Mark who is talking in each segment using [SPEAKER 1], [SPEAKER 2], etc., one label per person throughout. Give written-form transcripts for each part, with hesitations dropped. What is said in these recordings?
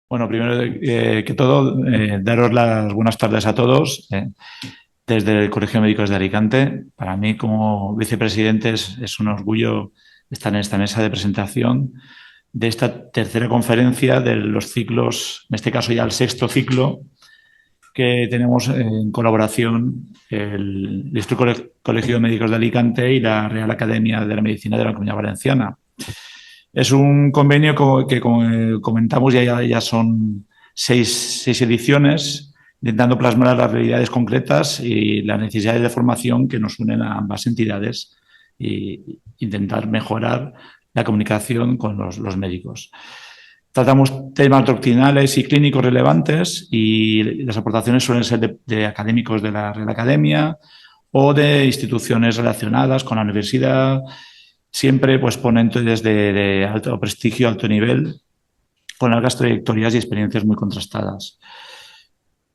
[SPEAKER 1] Bueno, primero que todo, daros las buenas tardes a todos desde el Colegio de Médicos de Alicante. Para mí, como vicepresidente, es un orgullo estar en esta mesa de presentación de esta tercera conferencia de los ciclos, en este caso ya el sexto ciclo, que tenemos en colaboración el Distrito Colegio de Médicos de Alicante y la Real Academia de la Medicina de la Comunidad Valenciana. Es un convenio que, como comentamos, ya son seis ediciones, intentando plasmar las realidades concretas y las necesidades de formación que nos unen a ambas entidades e intentar mejorar la comunicación con los médicos. Tratamos temas doctrinales y clínicos relevantes y las aportaciones suelen ser de académicos de la Real Academia o de instituciones relacionadas con la universidad, siempre pues ponentes de alto prestigio, alto nivel, con largas trayectorias y experiencias muy contrastadas.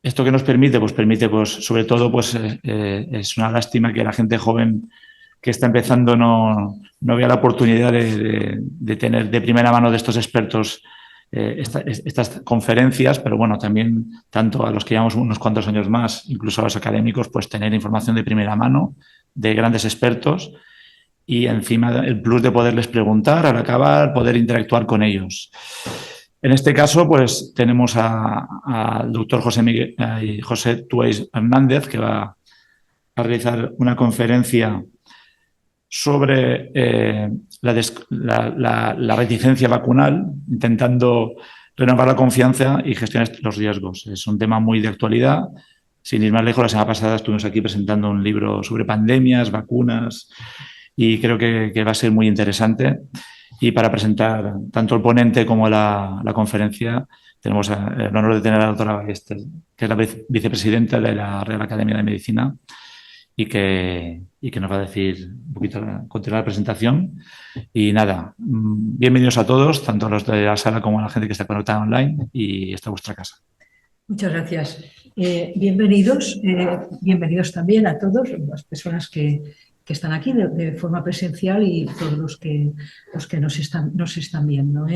[SPEAKER 1] ¿Esto que nos permite? Pues permite, pues, sobre todo, pues es una lástima que la gente joven que está empezando no vea la oportunidad de tener de primera mano de estos expertos estas conferencias, pero bueno, también tanto a los que llevamos unos cuantos años más, incluso a los académicos, pues tener información de primera mano de grandes expertos y encima el plus de poderles preguntar al acabar, poder interactuar con ellos. En este caso, pues tenemos al doctor José Tuéis Hernández, que va a realizar una conferencia sobre la reticencia vacunal, intentando renovar la confianza y gestionar los riesgos. Es un tema muy de actualidad. Sin ir más lejos, la semana pasada estuvimos aquí presentando un libro sobre pandemias, vacunas, y creo que va a ser muy interesante. Y para presentar tanto el ponente como la conferencia, tenemos el honor de tener a la doctora Ballester, que es la vicepresidenta de la Real Academia de Medicina y que nos va a decir un poquito, continuar la presentación. Y nada, bienvenidos a todos, tanto a los de la sala como a la gente que está conectada online, y esta es vuestra casa.
[SPEAKER 2] Muchas gracias. Bienvenidos también a todos, las personas que están aquí de forma presencial y todos los que nos están viendo.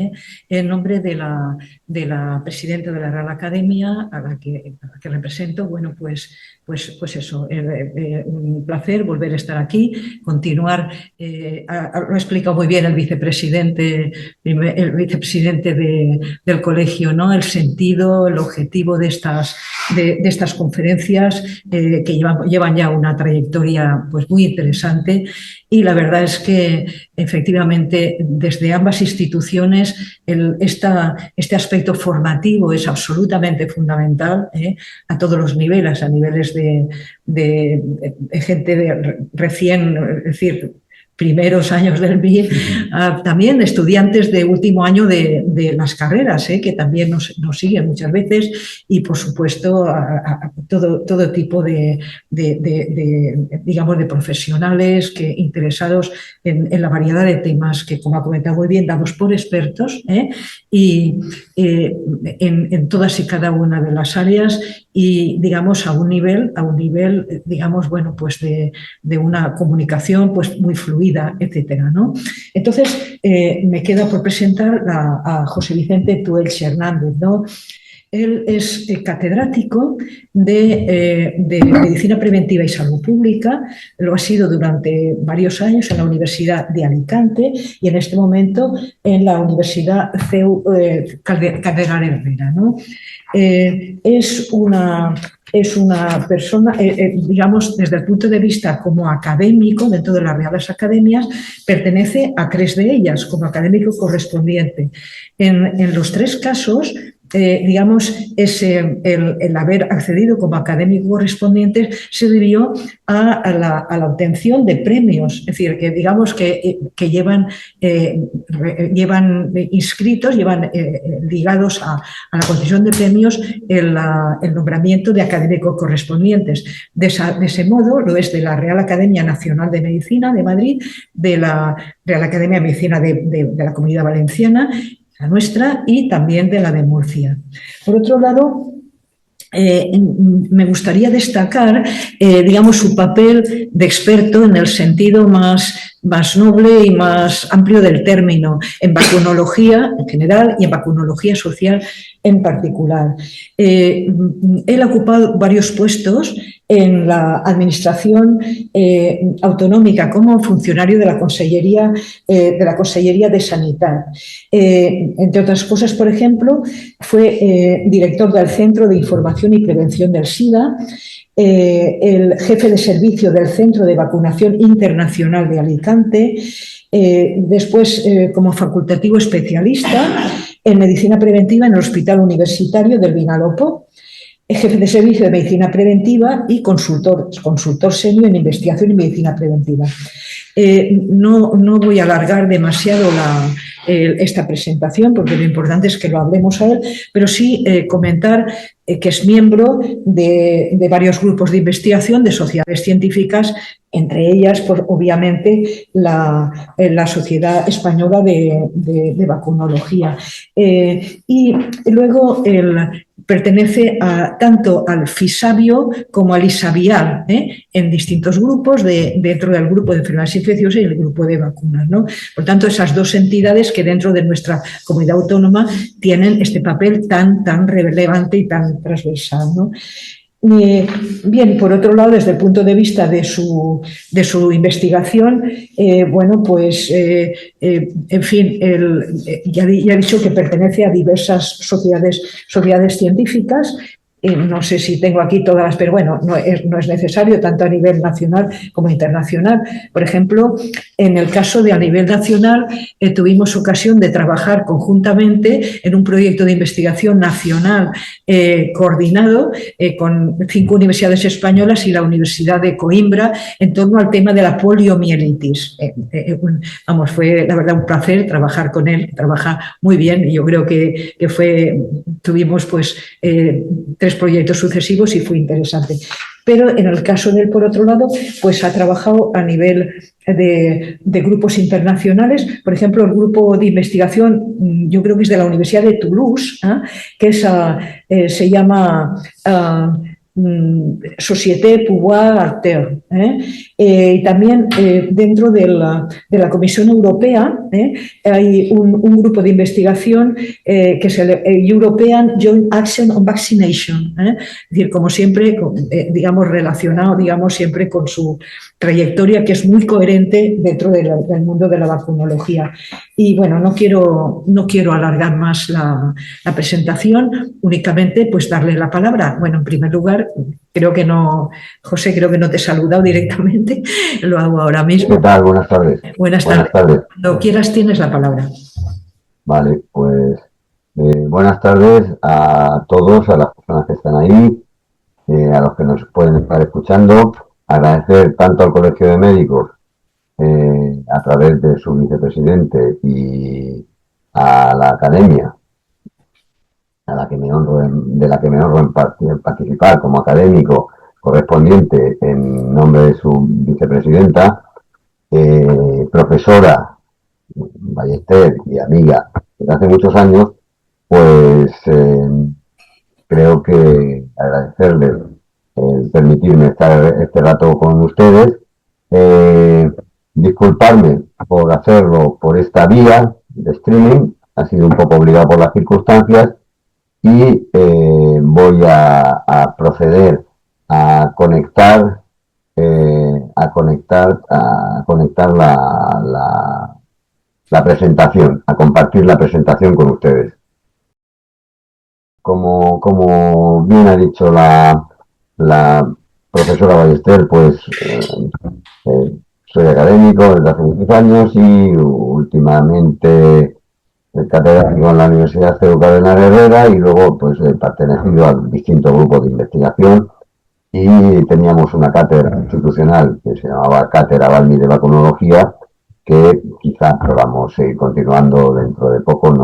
[SPEAKER 2] En nombre de la presidenta de la Real Academia, a la que represento, bueno, pues eso, un placer volver a estar aquí, continuar, lo ha explicado muy bien el vicepresidente del colegio, ¿no? El sentido, el objetivo de estas conferencias que llevan ya una trayectoria pues muy interesante, y la verdad es que efectivamente desde ambas instituciones este aspecto formativo es absolutamente fundamental a todos los niveles, a niveles de gente recién, es decir, primeros años del BIE, también estudiantes de último año de las carreras, que también nos siguen muchas veces, y por supuesto a todo tipo digamos, de profesionales interesados en la variedad de temas que, como ha comentado muy bien, damos por expertos, y en todas y cada una de las áreas, y digamos a un nivel digamos, bueno, pues de una comunicación pues muy fluida, etcétera, ¿no? Entonces, me queda por presentar a José Vicente Tuéis Hernández, ¿no? Él es catedrático de Medicina Preventiva y Salud Pública, lo ha sido durante varios años en la Universidad de Alicante y en este momento en la Universidad CEU Cardenal Herrera, ¿no? Es una persona, digamos, desde el punto de vista como académico, dentro de las Reales Academias, pertenece a 3 de ellas como académico correspondiente. En los 3 casos, digamos, el haber accedido como académico correspondiente se debió a la obtención de premios, es decir, que digamos que llevan inscritos, llevan ligados a la concesión de premios el nombramiento de académicos correspondientes. De ese modo lo es de la Real Academia Nacional de Medicina de Madrid, de la Real Academia de Medicina de la Comunidad Valenciana, la nuestra, y también de la de Murcia. Por otro lado, me gustaría destacar, digamos, su papel de experto en el sentido más noble y más amplio del término, en vacunología en general y en vacunología social en particular. Él ha ocupado varios puestos en la administración autonómica como funcionario de la Consellería de Sanidad. Entre otras cosas, por ejemplo, fue director del Centro de Información y Prevención del SIDA, el jefe de servicio del Centro de Vacunación Internacional de Alicante, después como facultativo especialista en medicina preventiva en el Hospital Universitario del Vinalopó, jefe de servicio de medicina preventiva y consultor senior en investigación y medicina preventiva. No voy a alargar demasiado esta presentación porque lo importante es que lo hablemos a él, pero sí comentar que es miembro de varios grupos de investigación de sociedades científicas, entre ellas, pues, obviamente, la Sociedad Española de Vacunología. Y luego pertenece tanto al FISABIO como al ISABIAL, en distintos grupos, dentro del grupo de enfermedades infecciosas y el grupo de vacunas, ¿no? Por tanto, esas dos entidades que dentro de nuestra comunidad autónoma tienen este papel tan relevante y tan transversal, ¿no? Bien, por otro lado, desde el punto de vista de su investigación, bueno, pues, en fin, ya he dicho que pertenece a diversas sociedades científicas. No sé si tengo aquí todas, pero bueno, no es necesario, tanto a nivel nacional como internacional. Por ejemplo, en el caso de a nivel nacional, tuvimos ocasión de trabajar conjuntamente en un proyecto de investigación nacional coordinado con 5 universidades españolas y la Universidad de Coimbra en torno al tema de la poliomielitis. Vamos, fue la verdad un placer trabajar con él, trabaja muy bien y yo creo que tuvimos pues 3 proyectos sucesivos y fue interesante. Pero en el caso de él, por otro lado, pues ha trabajado a nivel de grupos internacionales. Por ejemplo, el grupo de investigación, yo creo que es de la Universidad de Toulouse, que se llama Société Pouvoir Acteur. Y también dentro de la Comisión Europea hay un grupo de investigación que es el European Joint Action on Vaccination, es decir, como siempre, digamos, relacionado, digamos, siempre con su trayectoria, que es muy coherente dentro del mundo de la vacunología. Y bueno, no quiero alargar más la presentación, únicamente pues darle la palabra. Bueno, en primer lugar, José, creo que no te he saludado directamente, lo hago ahora mismo.
[SPEAKER 3] ¿Qué tal? Buenas tardes.
[SPEAKER 2] Buenas tardes. Cuando quieras tienes la palabra.
[SPEAKER 3] Vale, pues buenas tardes a todos, a las personas que están ahí, a los que nos pueden estar escuchando. Agradecer tanto al Colegio de Médicos a través de su vicepresidente y a la Academia, de la que me honro en participar como académico correspondiente en nombre de su vicepresidenta, profesora Ballester y amiga desde hace muchos años, pues creo que agradecerles permitirme estar este rato con ustedes, disculparme por hacerlo por esta vía de streaming, ha sido un poco obligado por las circunstancias, y voy a proceder a conectar la presentación, a compartir la presentación con ustedes. Como bien ha dicho la profesora Ballester, pues soy académico desde hace muchos años y últimamente catedrático en la Universidad CEU Cardenal Herrera, y luego pues he pertenecido a distintos grupos de investigación, y teníamos una cátedra institucional que se llamaba Cátedra Balmi de Vacunología, que quizás podamos seguir continuando dentro de poco,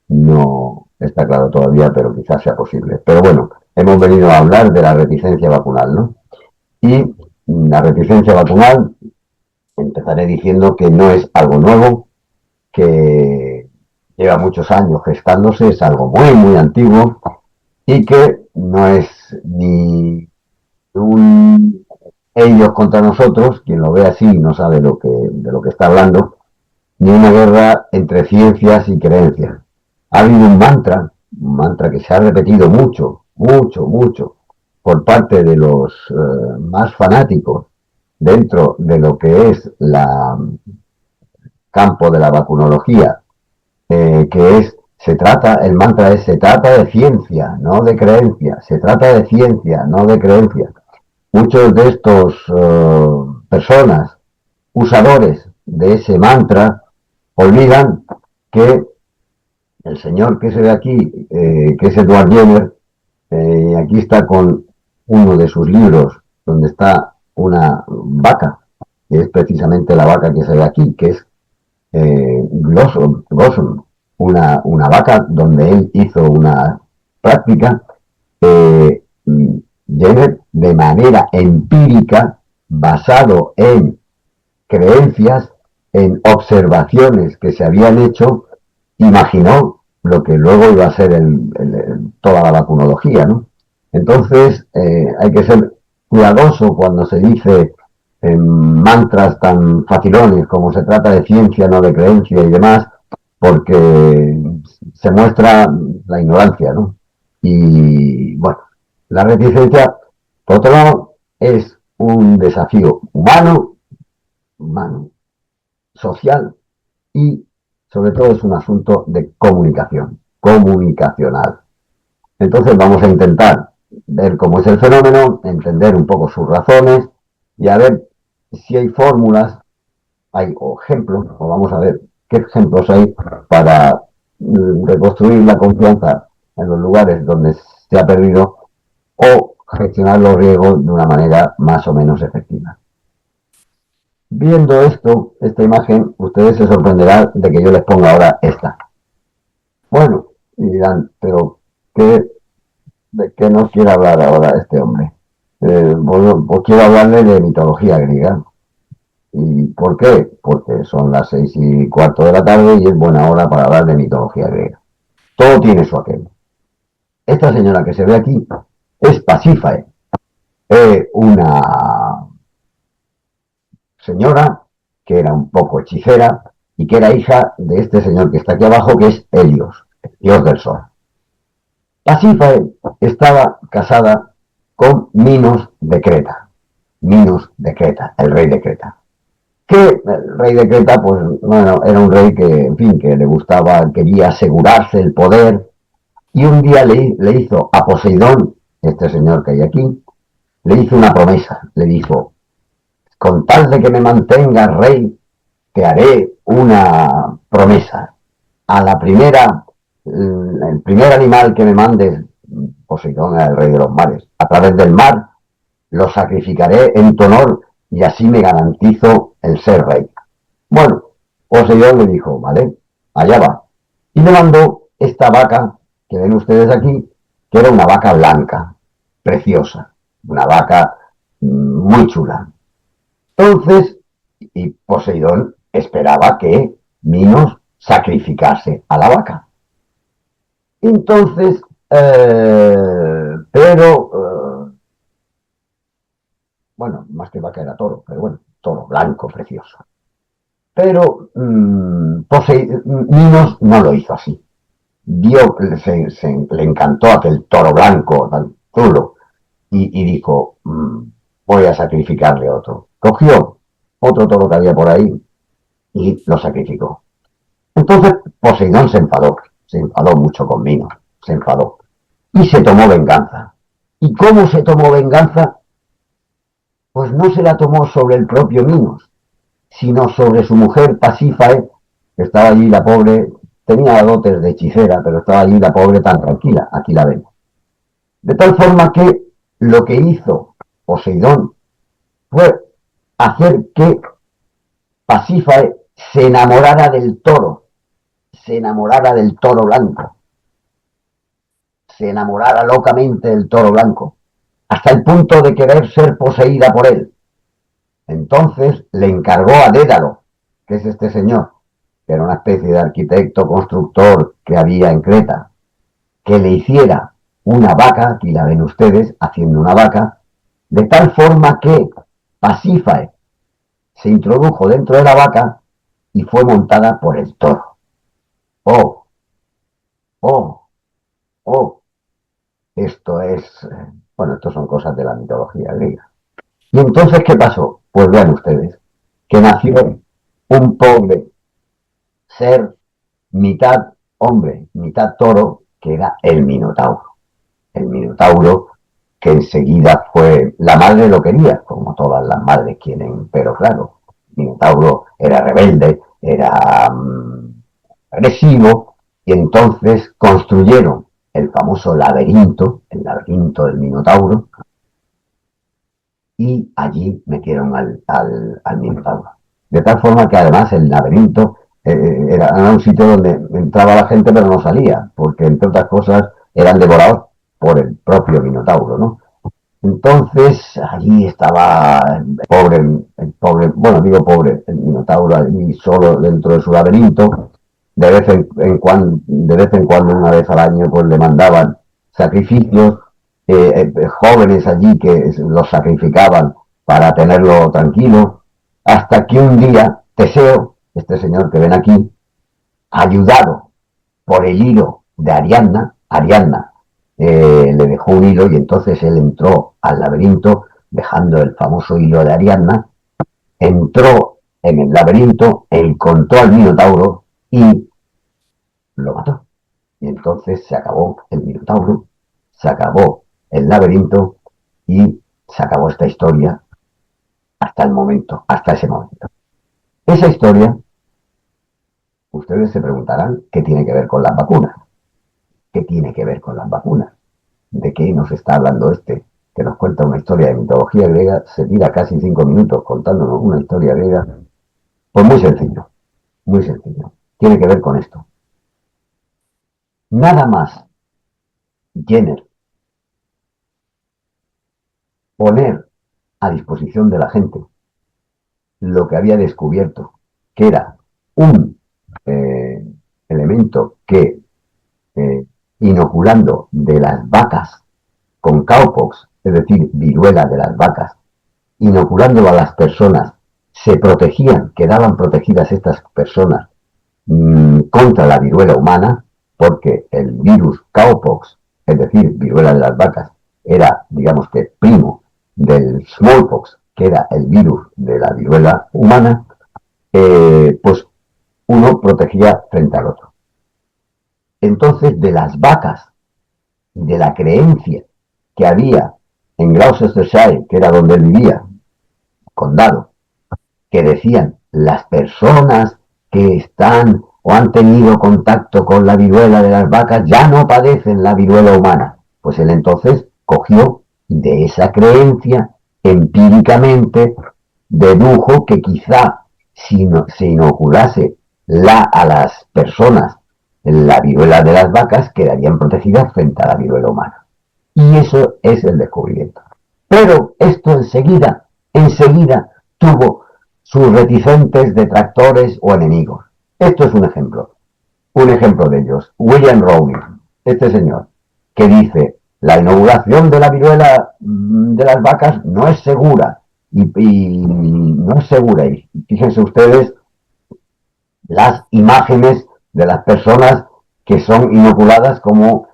[SPEAKER 3] no está claro todavía, pero quizás sea posible. Pero bueno, hemos venido a hablar de la reticencia vacunal, ¿no? Y la reticencia vacunal, empezaré diciendo que no es algo nuevo, que lleva muchos años gestándose, es algo muy, muy antiguo, y que no es ni un ellos contra nosotros, quien lo ve así no sabe de lo que está hablando, ni una guerra entre ciencias y creencias. ha habido un mantra que se ha repetido mucho, mucho, mucho, por parte de los más fanáticos dentro de lo que es la campo de la vacunología, que es, el mantra es, se trata de ciencia, no de creencia, se trata de ciencia, no de creencia. Muchos de estos personas, usadores de ese mantra, olvidan que el señor que se ve aquí, que es Edward Jenner, aquí está con uno de sus libros, donde está una vaca, que es precisamente la vaca que se ve aquí, que es Blossom, una vaca donde él hizo una práctica, Jenner, de manera empírica, basado en creencias, en observaciones que se habían hecho, imaginó lo que luego iba a ser toda la vacunología, ¿no? Entonces, hay que ser cuidadoso cuando se dice mantras tan facilones como se trata de ciencia, no de creencia y demás, porque se muestra la ignorancia, ¿no? Y, bueno, la reticencia, por otro lado, es un desafío humano, social, y sobre todo es un asunto de comunicación, comunicacional. Entonces vamos a intentar ver cómo es el fenómeno, entender un poco sus razones y a ver si hay fórmulas, hay ejemplos, o vamos a ver qué ejemplos hay para reconstruir la confianza en los lugares donde se ha perdido o gestionar los riesgos de una manera más o menos efectiva. Viendo esta imagen, ustedes se sorprenderán de que yo les ponga ahora esta. Bueno, y dirán, pero ¿de qué nos quiere hablar ahora este hombre? Pues quiero hablarle de mitología griega. ¿Y por qué? Porque son las 6:15 de la tarde y es buena hora para hablar de mitología griega. Todo tiene su aquel. Esta señora que se ve aquí es Pasífae, una señora que era un poco hechicera y que era hija de este señor que está aquí abajo, que es Helios, el dios del sol. Pasífae estaba casada con Minos de Creta. Minos de Creta, el rey de Creta. Que el rey de Creta, pues, bueno, era un rey que, en fin, que le gustaba, quería asegurarse el poder, y un día le hizo a Poseidón, este señor que hay aquí, le hizo una promesa, le dijo, con tal de que me mantengas rey, te haré una promesa. A la primera, el primer animal que me mandes, Poseidón era el rey de los mares, a través del mar, lo sacrificaré en tu honor y así me garantizo el ser rey. Bueno, Poseidón le dijo, vale, allá va. Y le mandó esta vaca que ven ustedes aquí, que era una vaca blanca, preciosa, una vaca muy chula. Entonces, y Poseidón esperaba que Minos sacrificase a la vaca. Entonces, bueno, más que vaca era toro, pero bueno, toro blanco, precioso. Pero Minos no lo hizo así. Le encantó aquel toro blanco tan chulo y dijo, voy a sacrificarle otro. Cogió otro toro que había por ahí y lo sacrificó. Entonces Poseidón se enfadó mucho con Minos, se enfadó y se tomó venganza. ¿Y cómo se tomó venganza? Pues no se la tomó sobre el propio Minos, sino sobre su mujer Pasífae, que estaba allí la pobre, tenía dotes de hechicera, pero estaba allí la pobre tan tranquila, aquí la vemos. De tal forma que lo que hizo Poseidón fue hacer que Pasífae se enamorara del toro blanco, se enamorara locamente del toro blanco, hasta el punto de querer ser poseída por él. Entonces le encargó a Dédalo, que es este señor, que era una especie de arquitecto, constructor que había en Creta, que le hiciera una vaca, aquí la ven ustedes, haciendo una vaca, de tal forma que Pasífae se introdujo dentro de la vaca y fue montada por el toro. Oh, oh, oh, esto es, bueno, esto son cosas de la mitología griega. Y entonces, ¿qué pasó? Pues vean ustedes, que nació un pobre ser mitad hombre, mitad toro, que era el Minotauro. El Minotauro, que enseguida fue, la madre lo quería, como todas las madres quieren, pero claro, Minotauro era rebelde, era agresivo, y entonces construyeron el famoso laberinto, el laberinto del Minotauro, y allí metieron al Minotauro. De tal forma que además el laberinto era un sitio donde entraba la gente pero no salía, porque entre otras cosas eran devorados por el propio Minotauro, ¿no? Entonces allí estaba el pobre, bueno, digo pobre, el Minotauro allí solo dentro de su laberinto. De vez en cuando, una vez al año, pues le mandaban sacrificios, jóvenes allí que los sacrificaban para tenerlo tranquilo, hasta que un día Teseo, este señor que ven aquí, ayudado por el hilo de Ariadna le dejó un hilo y entonces él entró al laberinto dejando el famoso hilo de Ariadna, entró en el laberinto, encontró al Minotauro y lo mató. Y entonces se acabó el Minotauro, se acabó el laberinto y se acabó esta historia hasta el momento, hasta ese momento. Esa historia, ustedes se preguntarán qué tiene que ver con las vacunas. ¿Qué tiene que ver con las vacunas? ¿De qué nos está hablando este? Que nos cuenta una historia de mitología griega, se tira casi 5 minutos contándonos una historia griega. Pues muy sencillo, muy sencillo. Tiene que ver con esto. Nada más Jenner poner a disposición de la gente lo que había descubierto, que era un elemento que inoculando de las vacas con cowpox, es decir, viruela de las vacas, inoculándolo a las personas, se protegían, quedaban protegidas estas personas contra la viruela humana, porque el virus cowpox, es decir, viruela de las vacas, era, digamos que, primo del smallpox, que era el virus de la viruela humana, pues uno protegía frente al otro. Entonces, de las vacas, de la creencia que había en Gloucestershire, que era donde él vivía, condado, que decían las personas que están o han tenido contacto con la viruela de las vacas ya no padecen la viruela humana. Pues él entonces cogió de esa creencia empíricamente, dedujo que quizá si no, se inoculase a las personas la viruela de las vacas quedarían protegidas frente a la viruela humana. Y eso es el descubrimiento. Pero esto enseguida tuvo sus reticentes detractores o enemigos. Esto es un ejemplo de ellos. William Rowling, este señor, que dice, la inoculación de la viruela de las vacas no es segura. Y no es segura. Y fíjense ustedes las imágenes de las personas que son inoculadas como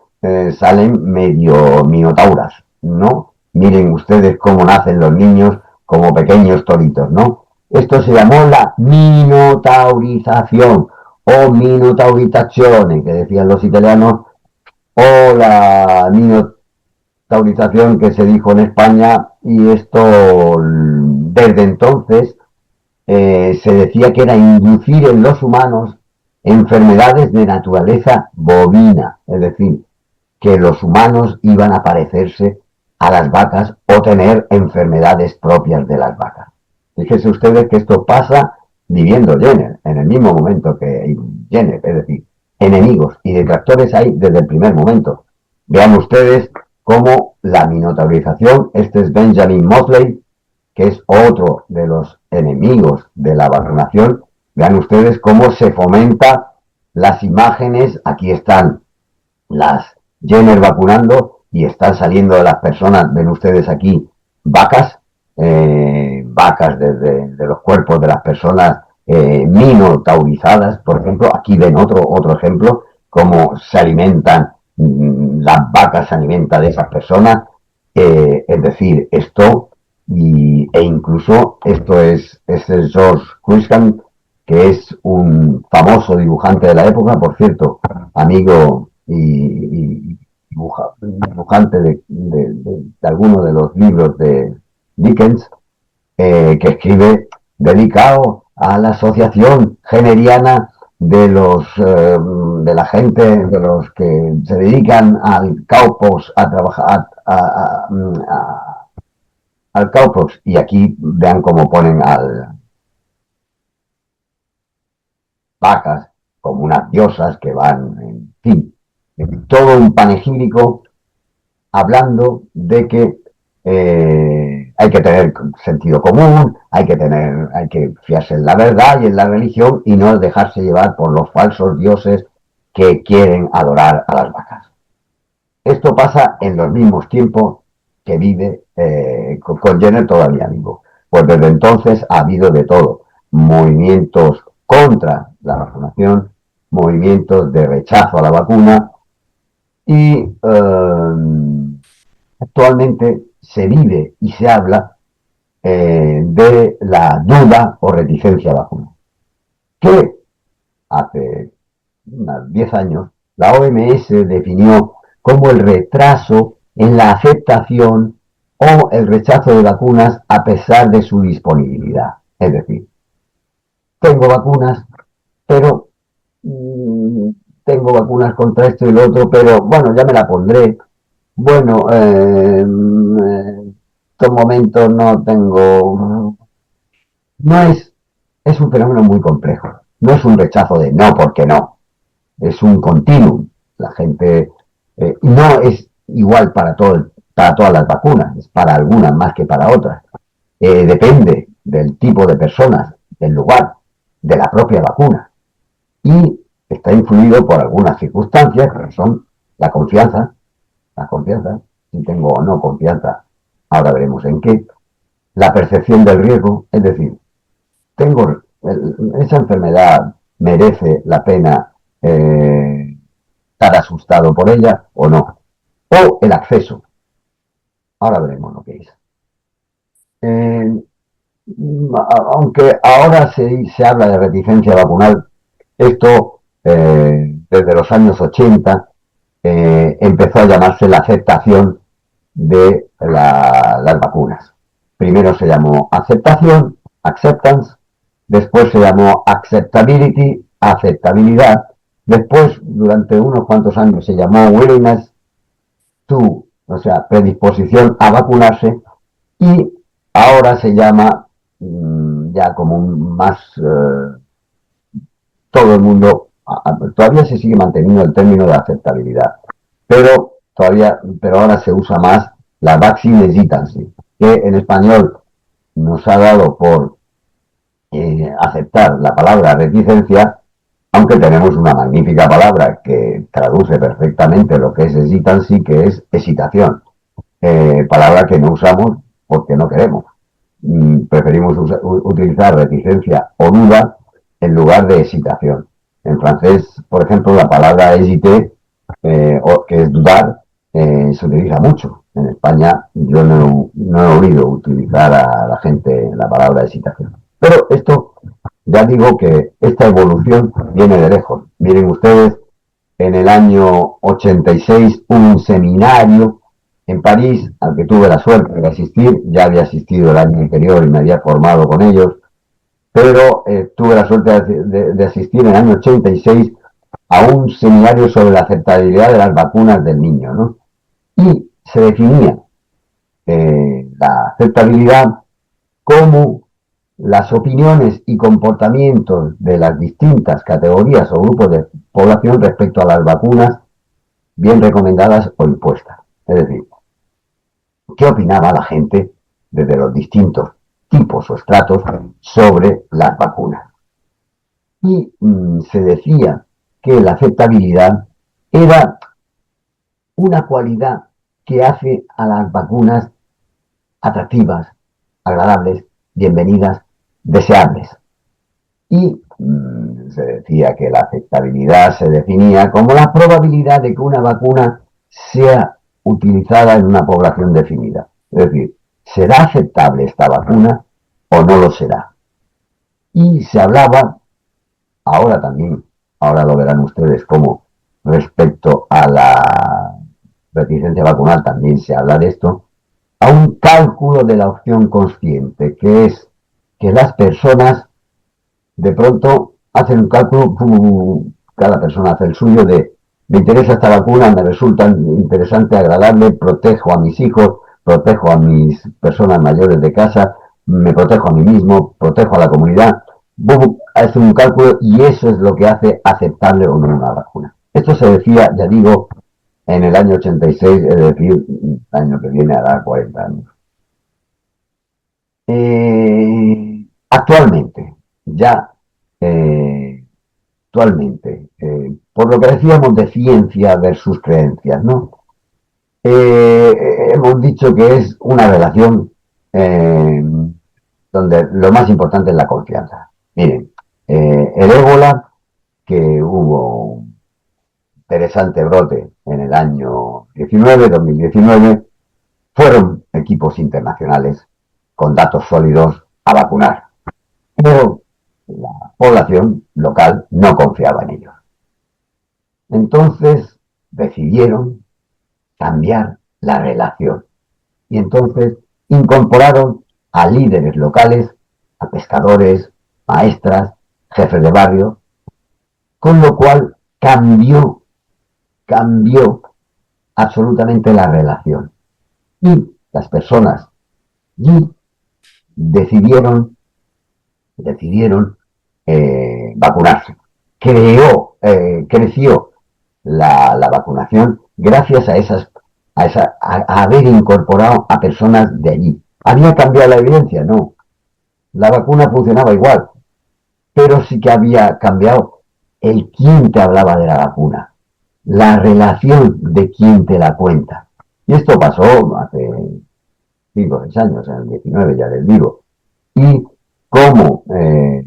[SPEAKER 3] salen medio minotauras, ¿no? Miren ustedes cómo nacen los niños como pequeños toritos, ¿no? Esto se llamó la minotaurización o minotauritazione, que decían los italianos, o la minotaurización que se dijo en España, y esto desde entonces se decía que era inducir en los humanos enfermedades de naturaleza bovina, es decir, que los humanos iban a parecerse a las vacas o tener enfermedades propias de las vacas. Fíjense ustedes que esto pasa viviendo Jenner, en el mismo momento que Jenner, es decir, enemigos y detractores hay desde el primer momento. Vean ustedes cómo la minotaurización, este es Benjamin Mosley, que es otro de los enemigos de la vacunación. Vean ustedes cómo se fomenta las imágenes. Aquí están las Jenner vacunando y están saliendo de las personas, ven ustedes aquí, vacas de los cuerpos de las personas minotaurizadas, por ejemplo. Aquí ven otro ejemplo, cómo se alimentan, las vacas se alimentan de esas personas. Es decir, esto, e incluso esto es el George Cruikshank, que es un famoso dibujante de la época, por cierto, amigo y dibujante de algunos de los libros de Dickens, que escribe dedicado a la asociación generiana de la gente, de los que se dedican al cowpox, a trabajar, al cowpox. Y aquí vean cómo ponen al vacas como unas diosas que van, en fin, todo un panegírico hablando de que hay que tener sentido común, hay que fiarse en la verdad y en la religión y no dejarse llevar por los falsos dioses que quieren adorar a las vacas. Esto pasa en los mismos tiempos que vive con Jenner todavía vivo. Pues desde entonces ha habido de todo, movimientos contra la vacunación, movimientos de rechazo a la vacuna y actualmente se vive y se habla de la duda o reticencia a la vacuna. Que hace unos 10 años la OMS definió como el retraso en la aceptación o el rechazo de vacunas a pesar de su disponibilidad. Es decir, tengo vacunas, pero tengo vacunas contra esto y lo otro, pero bueno, ya me la pondré. Bueno, en estos momentos no tengo. No es un fenómeno muy complejo. No es un rechazo de no porque no. Es un continuum. La gente no es igual para todas las vacunas, es para algunas más que para otras. Depende del tipo de personas, del lugar, de la propia vacuna. Y está influido por algunas circunstancias que son la confianza, si tengo o no confianza, ahora veremos en qué, la percepción del riesgo, es decir, esa enfermedad merece la pena estar asustado por ella o no, o el acceso, ahora veremos lo que es. Eh, Aunque ahora se habla de reticencia vacunal, esto desde los años 80 empezó a llamarse la aceptación de las vacunas. Primero se llamó aceptación, acceptance, después se llamó acceptability, aceptabilidad, después durante unos cuantos años se llamó willingness to, o sea, predisposición a vacunarse, y ahora se llama ya como más todo el mundo, todavía se sigue manteniendo el término de aceptabilidad, pero ahora se usa más la vaccine hesitancy, que en español nos ha dado por aceptar la palabra reticencia, aunque tenemos una magnífica palabra que traduce perfectamente lo que es hesitancy, que es hesitación, palabra que no usamos porque no queremos. Preferimos utilizar reticencia o duda en lugar de hesitación. En francés, por ejemplo, la palabra hésiter, que es dudar, se utiliza mucho. En España yo no he oído utilizar a la gente la palabra hesitación. Pero esto, ya digo que esta evolución viene de lejos. Miren ustedes, en el año 86 un seminario en París, al que tuve la suerte de asistir, ya había asistido el año anterior y me había formado con ellos, pero tuve la suerte de asistir en el año 86 a un seminario sobre la aceptabilidad de las vacunas del niño, ¿no? Y se definía la aceptabilidad como las opiniones y comportamientos de las distintas categorías o grupos de población respecto a las vacunas bien recomendadas o impuestas. Es decir, ¿qué opinaba la gente desde los distintos tipos o estratos sobre las vacunas? Y se decía que la aceptabilidad era una cualidad que hace a las vacunas atractivas, agradables, bienvenidas, deseables. Y se decía que la aceptabilidad se definía como la probabilidad de que una vacuna sea utilizada en una población definida. Es decir, ¿será aceptable esta vacuna o no lo será? Y se hablaba, ahora también, ahora lo verán ustedes, como respecto a la reticencia vacunal también se habla de esto, a un cálculo de la opción consciente, que es que las personas de pronto hacen un cálculo, cada persona hace el suyo de me interesa esta vacuna, me resulta interesante, agradable, protejo a mis hijos, protejo a mis personas mayores de casa, me protejo a mí mismo, protejo a la comunidad, hace un cálculo y eso es lo que hace aceptable o no una vacuna. Esto se decía, ya digo, en el año 86, es decir, el año que viene hará 40 años. Actualmente, ya actualmente, por lo que decíamos de ciencia versus creencias, ¿no? Hemos dicho que es una relación donde lo más importante es la confianza. Miren, el ébola, que hubo un interesante brote en el año 2019, fueron equipos internacionales con datos sólidos a vacunar. Pero la población local no confiaba en ellos. Entonces decidieron cambiar la relación y entonces incorporaron a líderes locales, a pescadores, maestras, jefes de barrio, con lo cual cambió absolutamente la relación. Y las personas y decidieron vacunarse. Creció la vacunación gracias a haber incorporado a personas de allí. ¿Había cambiado la evidencia? No. La vacuna funcionaba igual, pero sí que había cambiado el quién te hablaba de la vacuna, la relación de quién te la cuenta. Y esto pasó hace 5 o 6 años, en el 19 ya les digo. Y cómo he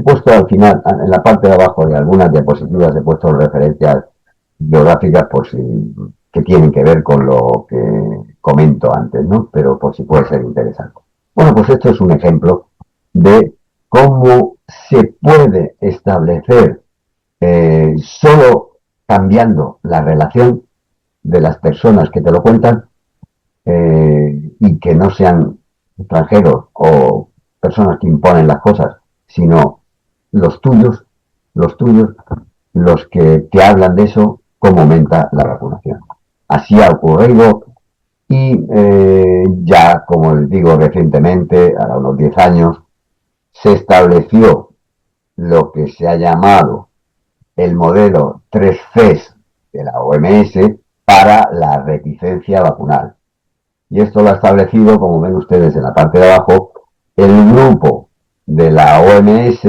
[SPEAKER 3] puesto al final, en la parte de abajo de algunas diapositivas, he puesto referencias geográficas por si que tienen que ver con lo que comento antes, ¿no? Pero por si puede ser interesante. Bueno, pues esto es un ejemplo de cómo se puede establecer solo cambiando la relación de las personas que te lo cuentan y que no sean extranjeros o personas que imponen las cosas, sino los tuyos, los que te hablan de eso, cómo aumenta la vacunación. Así ha ocurrido y ya, como les digo, recientemente, a unos 10 años, se estableció lo que se ha llamado el modelo 3Cs de la OMS para la reticencia vacunal. Y esto lo ha establecido, como ven ustedes en la parte de abajo, el grupo de la OMS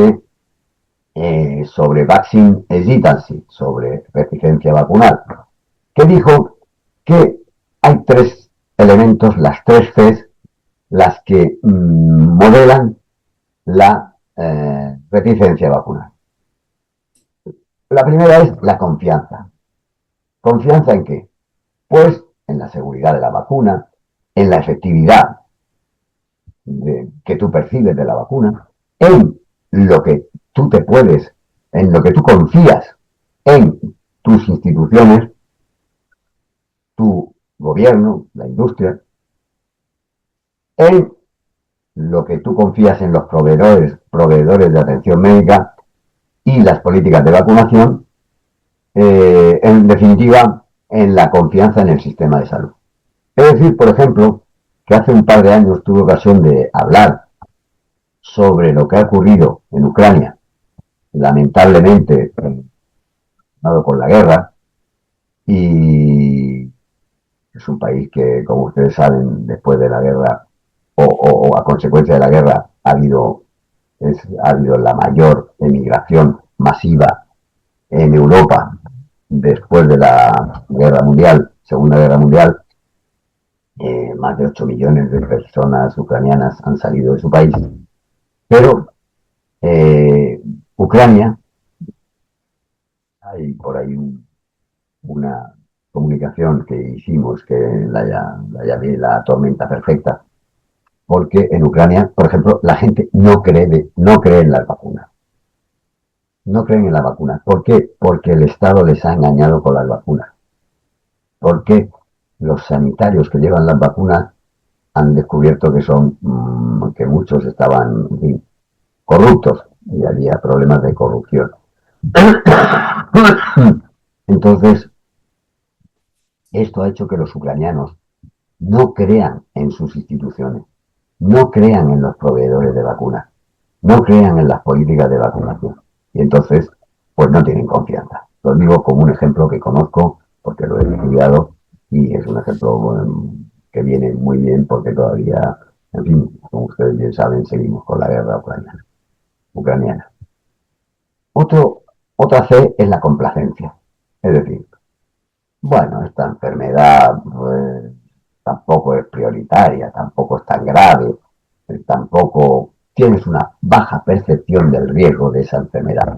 [SPEAKER 3] sobre Vaccine Hesitancy, sobre reticencia vacunal, que dijo que hay 3 elementos, las 3 Cs, las que modelan la reticencia vacunal. La primera es la confianza. ¿Confianza en qué? Pues en la seguridad de la vacuna, en la efectividad que tú percibes de la vacuna, en lo que tú en lo que tú confías en tus instituciones, tu gobierno, la industria, en lo que tú confías en los proveedores de atención médica y las políticas de vacunación, en definitiva, en la confianza en el sistema de salud. Es decir, por ejemplo, que hace un par de años tuve ocasión de hablar sobre lo que ha ocurrido en Ucrania, lamentablemente con la guerra, y es un país que, como ustedes saben, después de la guerra o a consecuencia de la guerra ha habido la mayor emigración masiva en Europa después de la Segunda Guerra Mundial. Más de 8 millones de personas ucranianas han salido de su país, pero Ucrania, hay por ahí una comunicación que hicimos que la llamé la tormenta perfecta, porque en Ucrania, por ejemplo, la gente no cree en las vacunas. No creen en las vacunas. ¿Por qué? Porque el Estado les ha engañado con las vacunas. Porque los sanitarios que llevan las vacunas han descubierto que que muchos estaban, en fin, corruptos y había problemas de corrupción. Entonces, esto ha hecho que los ucranianos no crean en sus instituciones, no crean en los proveedores de vacunas, no crean en las políticas de vacunación. Y entonces, pues no tienen confianza. Lo digo como un ejemplo que conozco, porque lo he estudiado, y es un ejemplo que viene muy bien porque todavía, en fin, como ustedes bien saben, seguimos con la guerra ucraniana. Otra C es la complacencia. Es decir, bueno, esta enfermedad pues, tampoco es prioritaria, tampoco es tan grave, tampoco tienes una baja percepción del riesgo de esa enfermedad.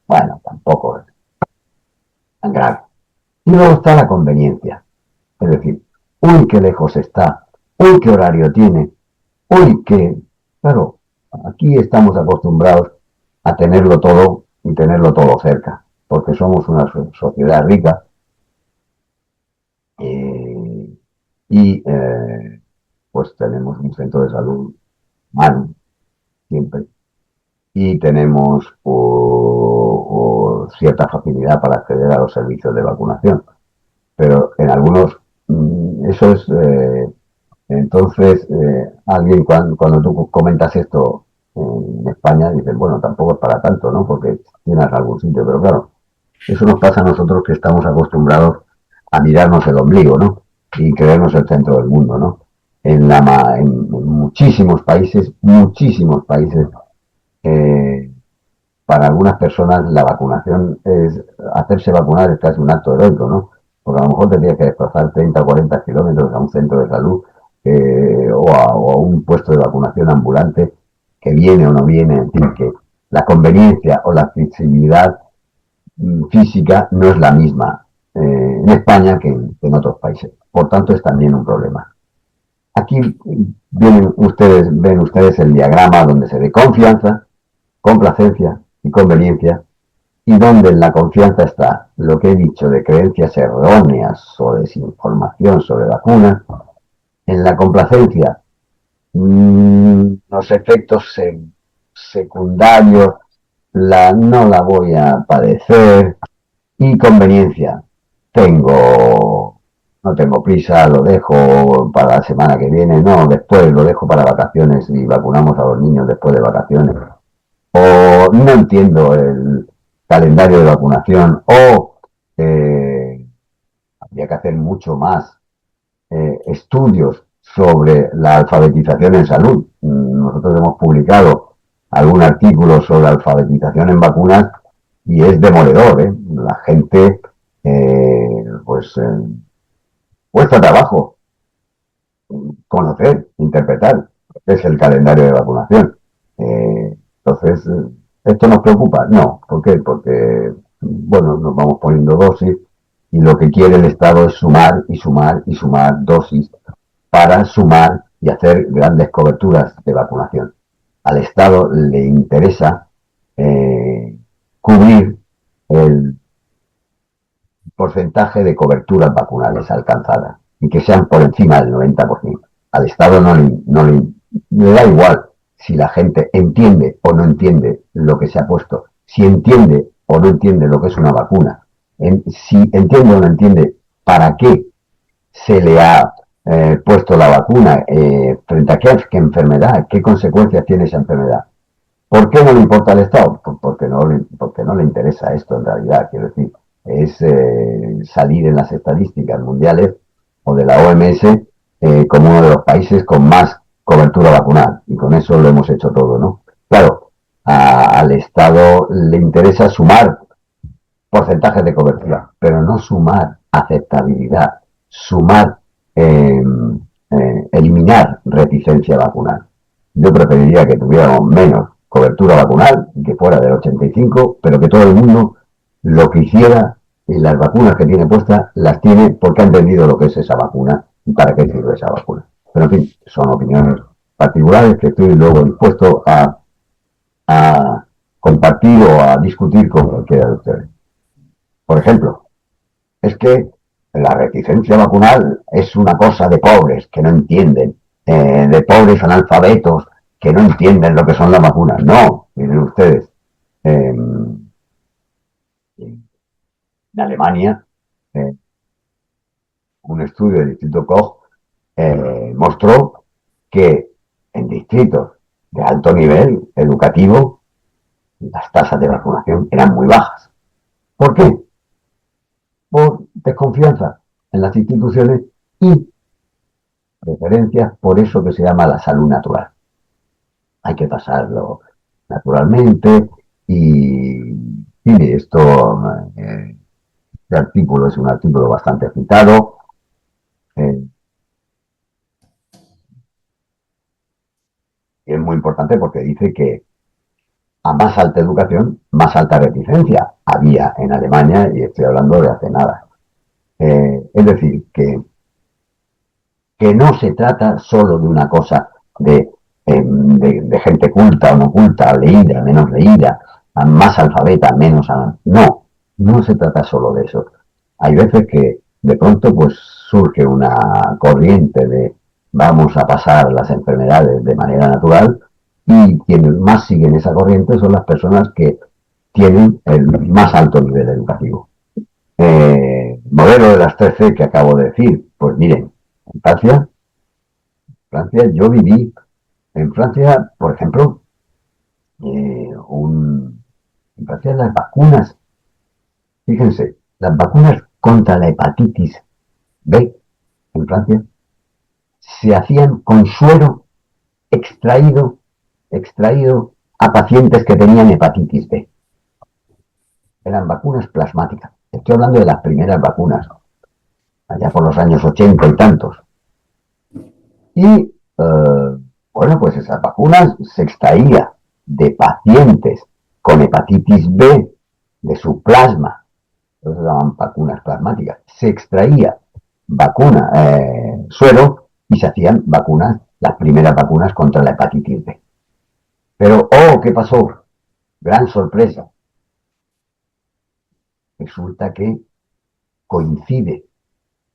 [SPEAKER 3] Bueno, tampoco es tan grave. Y luego está la conveniencia, es decir, uy, qué lejos está, uy, qué horario tiene, uy, qué... Claro, aquí estamos acostumbrados a tenerlo todo y tenerlo todo cerca, porque somos una sociedad rica y pues tenemos un centro de salud humano, siempre, y tenemos cierta facilidad para acceder a los servicios de vacunación. Pero en algunos, eso es, entonces, alguien cuando tú comentas esto en España, dices, bueno, tampoco es para tanto, ¿no? Porque tienes algún sitio, pero claro, eso nos pasa a nosotros que estamos acostumbrados a mirarnos el ombligo, ¿no? Y creernos el centro del mundo, ¿no? En muchísimos países, eh, para algunas personas la vacunación hacerse vacunar es casi un acto heroico, ¿no? Porque a lo mejor te tienes que desplazar 30 o 40 kilómetros a un centro de salud o a un puesto de vacunación ambulante que viene o no viene, en fin, que la conveniencia o la accesibilidad física no es la misma en España que en otros países. Por tanto, es también un problema. Aquí ven ustedes el diagrama donde se ve confianza, complacencia y conveniencia, y donde en la confianza está lo que he dicho de creencias erróneas o desinformación sobre vacunas, en la complacencia los efectos secundarios, no la voy a padecer, y conveniencia, no tengo prisa, lo dejo para la semana que viene, no, después lo dejo para vacaciones y vacunamos a los niños después de vacaciones. O no entiendo el calendario de vacunación, o habría que hacer mucho más estudios sobre la alfabetización en salud. Nosotros hemos publicado algún artículo sobre alfabetización en vacunas y es demoledor, ¿eh? La gente, cuesta trabajo conocer, interpretar qué es el calendario de vacunación. Entonces, ¿esto nos preocupa? No. ¿Por qué? Porque, bueno, nos vamos poniendo dosis y lo que quiere el Estado es sumar y sumar y sumar dosis para sumar y hacer grandes coberturas de vacunación. Al Estado le interesa cubrir el porcentaje de coberturas vacunales alcanzadas y que sean por encima del 90%. Al Estado le da igual si la gente entiende o no entiende lo que se ha puesto, si entiende o no entiende lo que es una vacuna, si entiende o no entiende para qué se le ha puesto la vacuna, frente a qué enfermedad, qué consecuencias tiene esa enfermedad. ¿Por qué no le importa al Estado? Porque no le interesa esto en realidad, quiero decir, es salir en las estadísticas mundiales o de la OMS como uno de los países con más cobertura vacunal, y con eso lo hemos hecho todo, ¿no? Claro, al Estado le interesa sumar porcentajes de cobertura, pero no sumar aceptabilidad, sumar, eliminar reticencia vacunal. Yo preferiría que tuviéramos menos cobertura vacunal, que fuera del 85, pero que todo el mundo lo que hiciera y las vacunas que tiene puestas las tiene porque ha entendido lo que es esa vacuna y para qué sirve esa vacuna. Pero en fin, son opiniones particulares que estoy luego dispuesto a compartir o a discutir con cualquiera de ustedes. Por ejemplo, es que la reticencia vacunal es una cosa de pobres que no entienden, de pobres analfabetos que no entienden lo que son las vacunas. No, miren ustedes, en Alemania, un estudio del Instituto Koch mostró que en distritos de alto nivel educativo las tasas de vacunación eran muy bajas. ¿Por qué? Por desconfianza en las instituciones y preferencias por eso que se llama la salud natural. Hay que pasarlo naturalmente y esto, este artículo es un artículo bastante citado. Y es muy importante porque dice que a más alta educación, más alta reticencia había en Alemania, y estoy hablando de hace nada. Es decir, que no se trata solo de una cosa de gente culta o no culta, leída, menos leída, más alfabeta, menos... No se trata solo de eso. Hay veces que de pronto pues surge una corriente de vamos a pasar las enfermedades de manera natural y quienes más siguen esa corriente son las personas que tienen el más alto nivel educativo. Modelo de las 13 que acabo de decir, pues miren, en Francia yo viví, en Francia, por ejemplo, en Francia las vacunas, fíjense, las vacunas contra la hepatitis B en Francia se hacían con suero extraído a pacientes que tenían hepatitis B. Eran vacunas plasmáticas. Estoy hablando de las primeras vacunas, allá por los años 80 y tantos. Y, bueno, pues esas vacunas se extraía de pacientes con hepatitis B de su plasma, eso se llaman vacunas plasmáticas. Se extraía suero y se hacían vacunas, las primeras vacunas contra la hepatitis B. Pero, ¿qué pasó? Gran sorpresa. Resulta que coincide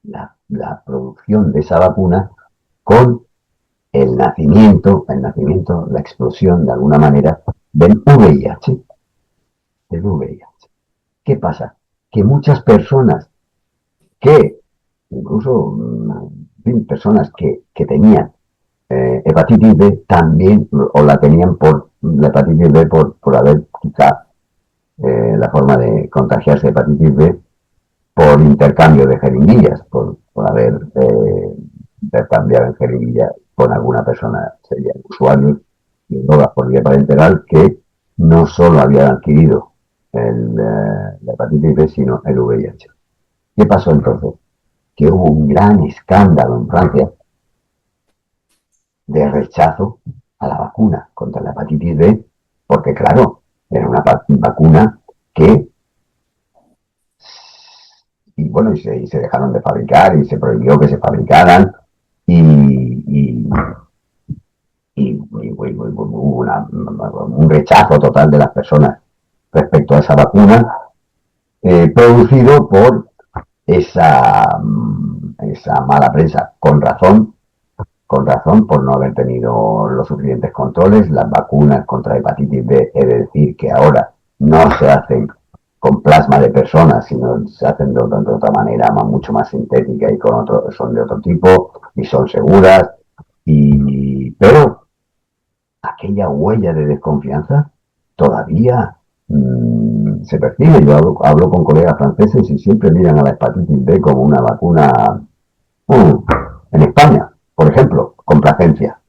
[SPEAKER 3] la producción de esa vacuna con el nacimiento, la explosión de alguna manera del VIH. ¿Qué pasa? Que muchas personas incluso personas que tenían hepatitis B también, o la tenían por la hepatitis B por haber quizá la forma de contagiarse de hepatitis B por intercambio de jeringuillas, por haber intercambiado en jeringuillas con alguna persona, serían usuarios de drogas por vía parenteral que no solo habían adquirido la hepatitis B, sino el VIH. ¿Qué pasó entonces? Que hubo un gran escándalo en Francia de rechazo a la vacuna contra la hepatitis B, porque claro, era una vacuna que y se dejaron de fabricar y se prohibió que se fabricaran y hubo un rechazo total de las personas respecto a esa vacuna producido por esa mala prensa, con razón por no haber tenido los suficientes controles. Las vacunas contra hepatitis B, he de decir que ahora no se hacen con plasma de personas, sino se hacen de otra manera, mucho más sintética y son de otro tipo y son seguras, pero aquella huella de desconfianza todavía se percibe. Yo hablo con colegas franceses y siempre miran a la hepatitis B como una vacuna. En España, por ejemplo, complacencia.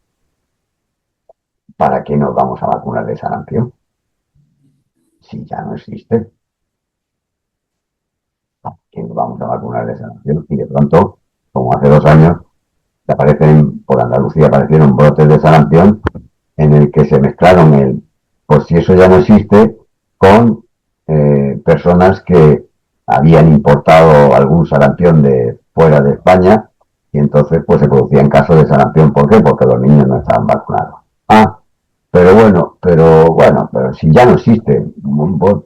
[SPEAKER 3] ¿Para qué nos vamos a vacunar de sarampión? Si ya no existe. ¿Para qué nos vamos a vacunar de sarampión? Y de pronto, como hace 2 años, por Andalucía aparecieron brotes de sarampión en el que se mezclaron pues si eso ya no existe, con personas que habían importado algún sarampión de fuera de España y entonces pues se producían casos de sarampión. ¿Por qué? Porque los niños no estaban vacunados. Pero si ya no existe,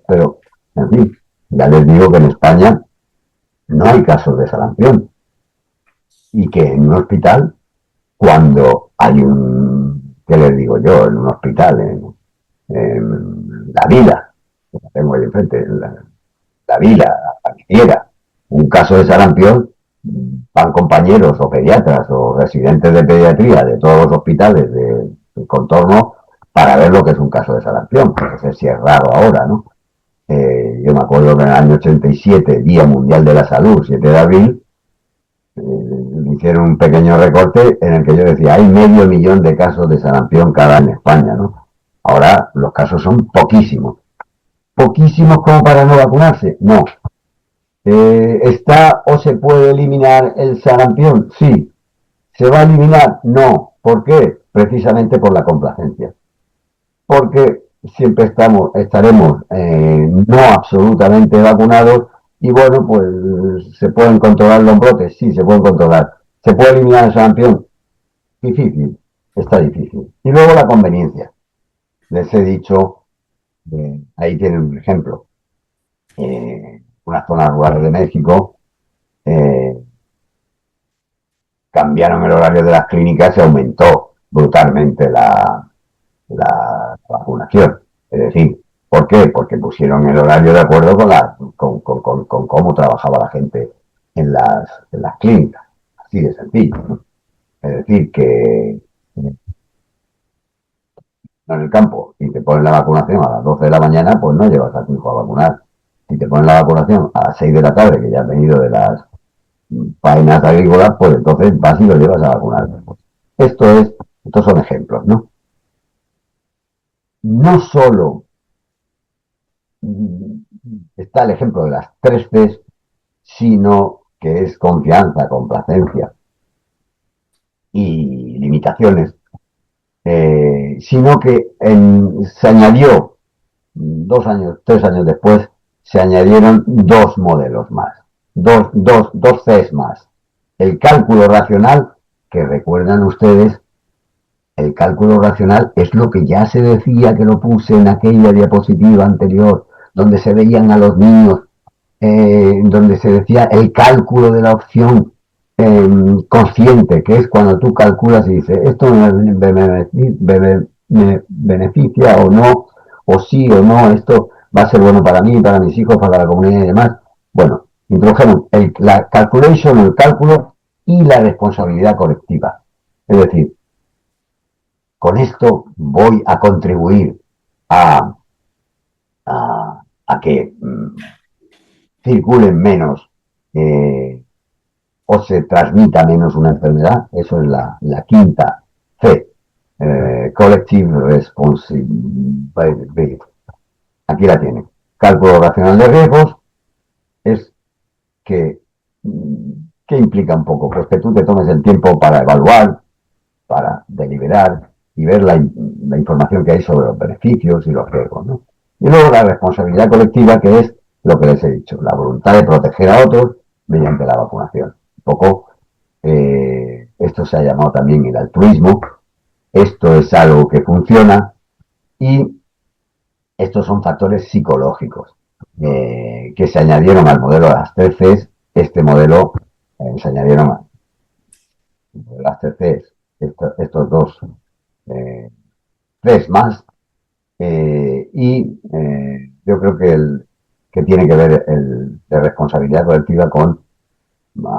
[SPEAKER 3] pero en fin, ya les digo que en España no hay casos de sarampión y que en un hospital, cuando hay ¿qué les digo yo? En un hospital, en La Vila, que la tengo ahí enfrente, la Vila, la Familiera, un caso de sarampión, van compañeros o pediatras o residentes de pediatría de todos los hospitales del contorno para ver lo que es un caso de sarampión, no sé si es raro ahora, ¿no? Yo me acuerdo que en el año 87, Día Mundial de la Salud, 7 de abril, hicieron un pequeño recorte en el que yo decía, hay 500.000 de casos de sarampión cada año en España, ¿no? Ahora los casos son poquísimos. ¿Poquísimos como para no vacunarse? No. ¿Está o se puede eliminar el sarampión? Sí. ¿Se va a eliminar? No. ¿Por qué? Precisamente por la complacencia. Porque siempre estaremos no absolutamente vacunados y bueno, pues se pueden controlar los brotes, sí, se pueden controlar. ¿Se puede eliminar el sarampión? Difícil, está difícil. Y luego la conveniencia. Les he dicho, ahí tienen un ejemplo. Unas zonas rurales de México cambiaron el horario de las clínicas y aumentó brutalmente la vacunación. Es decir, ¿por qué? Porque pusieron el horario de acuerdo con cómo trabajaba la gente en las clínicas. Así de sencillo, ¿no? Es decir, que no en el campo, si te ponen la vacunación a las 12 de la mañana, pues no llevas a tu hijo a vacunar. Si te ponen la vacunación a las 6 de la tarde, que ya has venido de las faenas agrícolas, pues entonces vas y lo llevas a vacunar. Estos son ejemplos, ¿no? No solo está el ejemplo de las 3 Cs, sino que es confianza, complacencia y limitaciones, sino que se añadió 2 años, 3 años después, se añadieron 2 modelos más, dos Cs más. El cálculo racional, que recuerdan ustedes, el cálculo racional es lo que ya se decía, que lo puse en aquella diapositiva anterior, donde se veían a los niños, donde se decía el cálculo de la opción consciente, que es cuando tú calculas y dices, esto me beneficia o no, o sí o no, esto va a ser bueno para mí, para mis hijos, para la comunidad y demás. Bueno, introdujeron la calculation, el cálculo y la responsabilidad colectiva. Es decir, con esto voy a contribuir a que circulen menos o se transmita menos una enfermedad. Eso es la quinta C, Collective Responsibility. Aquí la tienen. Cálculo racional de riesgos es ¿qué implica un poco? Pues que tú te tomes el tiempo para evaluar, para deliberar y ver la información que hay sobre los beneficios y los riesgos, ¿no? Y luego la responsabilidad colectiva, que es lo que les he dicho, la voluntad de proteger a otros mediante la vacunación. Un poco, esto se ha llamado también el altruismo, esto es algo que funciona y estos son factores psicológicos que se añadieron al modelo de las 3 Cs. Este modelo se añadieron a las 3 Cs, estos 2 Cs más, y yo creo que tiene que ver de responsabilidad colectiva con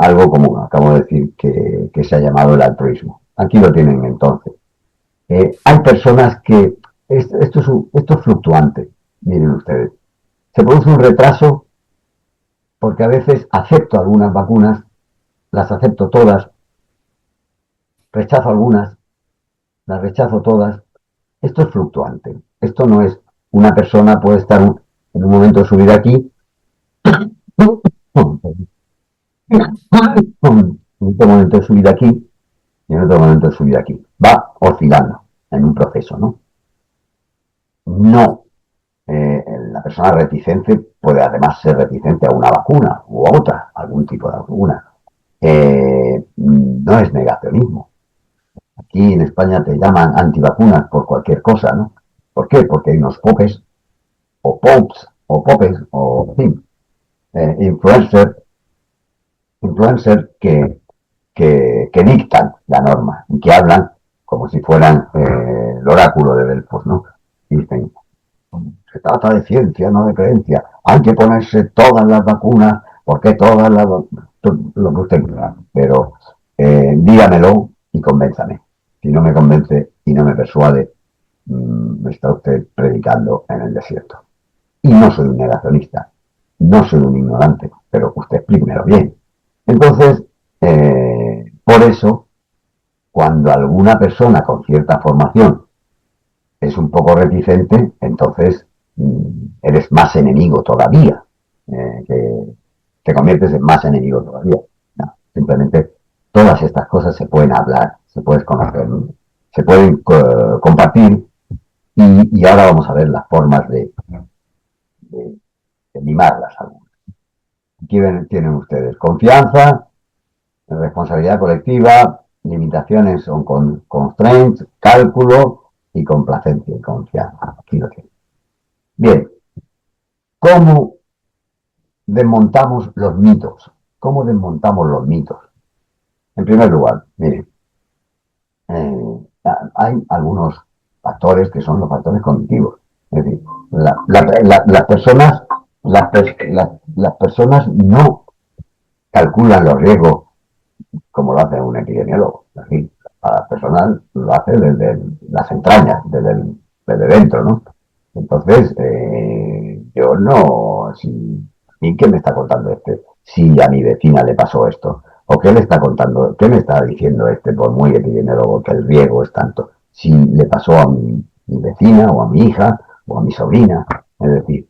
[SPEAKER 3] algo como acabo de decir que se ha llamado el altruismo. Aquí lo tienen entonces. Hay personas que esto es fluctuante, miren ustedes. Se produce un retraso porque a veces acepto algunas vacunas, las acepto todas, rechazo algunas, las rechazo todas. Esto es fluctuante. Esto no es una persona puede estar en un momento de su vida aquí, en otro momento de su vida aquí y en otro momento de su vida aquí. Va oscilando en un proceso, ¿no? no, la persona reticente puede además ser reticente a una vacuna u a otra, algún tipo de vacuna. No es negacionismo. Aquí en España te llaman antivacunas por cualquier cosa, ¿no? ¿Por qué? Porque hay unos popes, o en fin, influencers que dictan la norma y que hablan como si fueran el oráculo de Delfos, ¿no? Y dicen, se trata de ciencia, no de creencia. Hay que ponerse todas las vacunas, porque todas las... lo que usted quiera. Pero dígamelo y convénzame. Si no me convence y no me persuade, me está usted predicando en el desierto. Y no soy un negacionista, no soy un ignorante, pero usted explíquemelo bien. Entonces, por eso, cuando alguna persona con cierta formación es un poco reticente, entonces eres más enemigo todavía, que te conviertes en más enemigo todavía. No, simplemente todas estas cosas se pueden hablar, se pueden conocer, se pueden compartir y ahora vamos a ver las formas de limarlas algunas. Aquí tienen ustedes confianza, responsabilidad colectiva, limitaciones o constraints, cálculo y complacencia y confianza. Aquí lo tienen. Bien, ¿cómo desmontamos los mitos? ¿Cómo desmontamos los mitos? En primer lugar, miren, hay algunos factores que son los factores cognitivos. Es decir, las personas no calculan los riesgos como lo hace un epidemiólogo. Así, a las personas lo hace desde las entrañas, desde dentro, ¿no? Entonces, yo no, ¿y qué me está contando este? Si a mi vecina le pasó esto, o qué le está contando, qué me está diciendo este, por muy epidemiólogo, que el riesgo es tanto, si le pasó a mi vecina, o a mi hija, o a mi sobrina, es decir,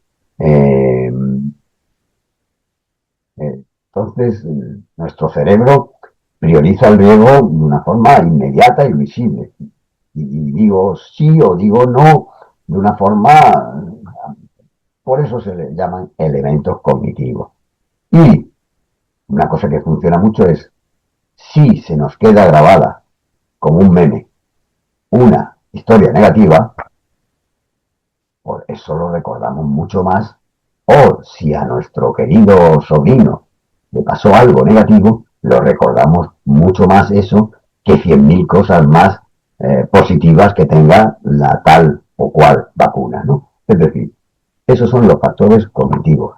[SPEAKER 3] entonces nuestro cerebro prioriza el riesgo de una forma inmediata y visible, y digo sí o digo no de una forma. Por eso se le llaman elementos cognitivos. Y una cosa que funciona mucho es, si se nos queda grabada como un meme una historia negativa, por eso lo recordamos mucho más, o si a nuestro querido sobrino le pasó algo negativo, lo recordamos mucho más eso que 100.000 cosas más positivas que tenga la tal o cual vacuna, ¿no? Es decir, esos son los factores cognitivos.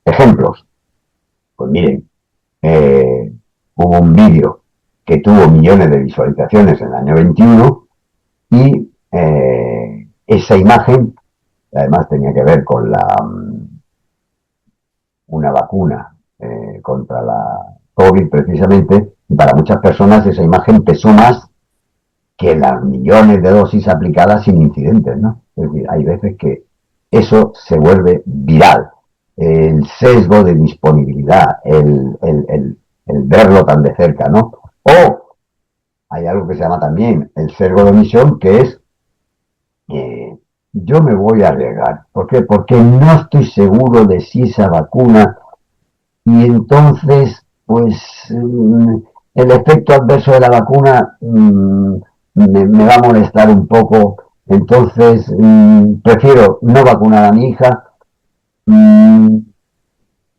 [SPEAKER 3] Ejemplos. Pues miren, hubo un vídeo que tuvo millones de visualizaciones en el año 21 y esa imagen, además tenía que ver con una vacuna contra la COVID precisamente, y para muchas personas esa imagen pesó más que las millones de dosis aplicadas sin incidentes, ¿no? Es decir, hay veces que eso se vuelve viral. El sesgo de disponibilidad, el verlo tan de cerca, ¿no? O hay algo que se llama también el sesgo de omisión, que es yo me voy a arriesgar. ¿Por qué? Porque no estoy seguro de si esa vacuna, y entonces, pues, el efecto adverso de la vacuna me va a molestar un poco. Entonces, prefiero no vacunar a mi hija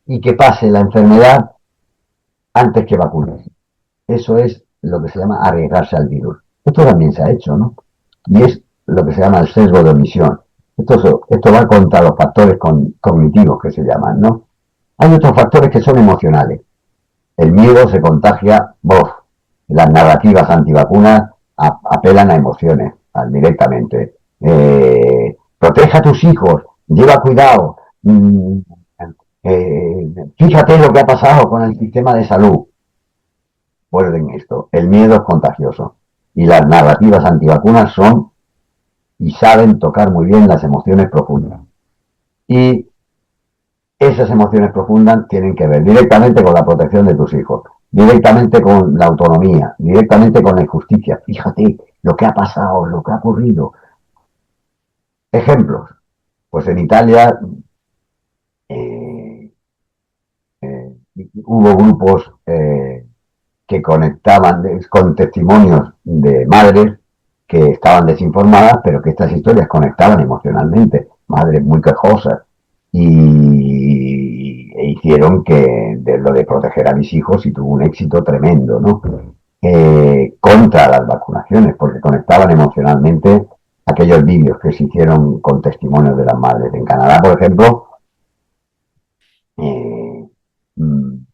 [SPEAKER 3] y que pase la enfermedad antes que vacunarse. Eso es lo que se llama arriesgarse al virus. Esto también se ha hecho, ¿no? Y es lo que se llama el sesgo de omisión. Esto va contra los factores cognitivos que se llaman, ¿no? Hay otros factores que son emocionales. El miedo se contagia, las narrativas antivacunas apelan a emociones directamente. Proteja a tus hijos, lleva cuidado, fíjate lo que ha pasado con el sistema de salud. Recuerden esto, el miedo es contagioso y las narrativas antivacunas son y saben tocar muy bien las emociones profundas. Y esas emociones profundas tienen que ver directamente con la protección de tus hijos, directamente con la autonomía, directamente con la injusticia. Fíjate lo que ha pasado, lo que ha ocurrido. Ejemplos. Pues en Italia hubo grupos que conectaban con testimonios de madres que estaban desinformadas, pero que estas historias conectaban emocionalmente, madres muy quejosas, e hicieron que de lo de proteger a mis hijos y tuvo un éxito tremendo, ¿no? Contra las vacunaciones, porque conectaban emocionalmente aquellos vídeos que se hicieron con testimonios de las madres. En Canadá, por ejemplo, un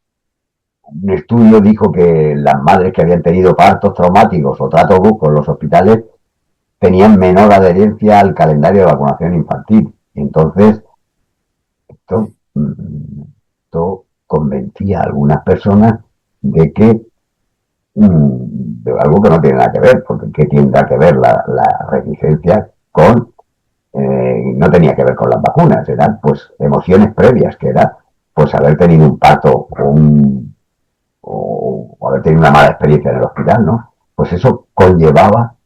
[SPEAKER 3] estudio dijo que las madres que habían tenido partos traumáticos o tratos bruscos en los hospitales tenían menor adherencia al calendario de vacunación infantil. Entonces, esto convencía a algunas personas de que de algo que no tiene nada que ver, porque ¿qué tendrá que ver la reticencia con no tenía que ver con las vacunas, eran pues emociones previas, que era pues haber tenido un parto o haber tenido una mala experiencia en el hospital, ¿no? Pues eso conllevaba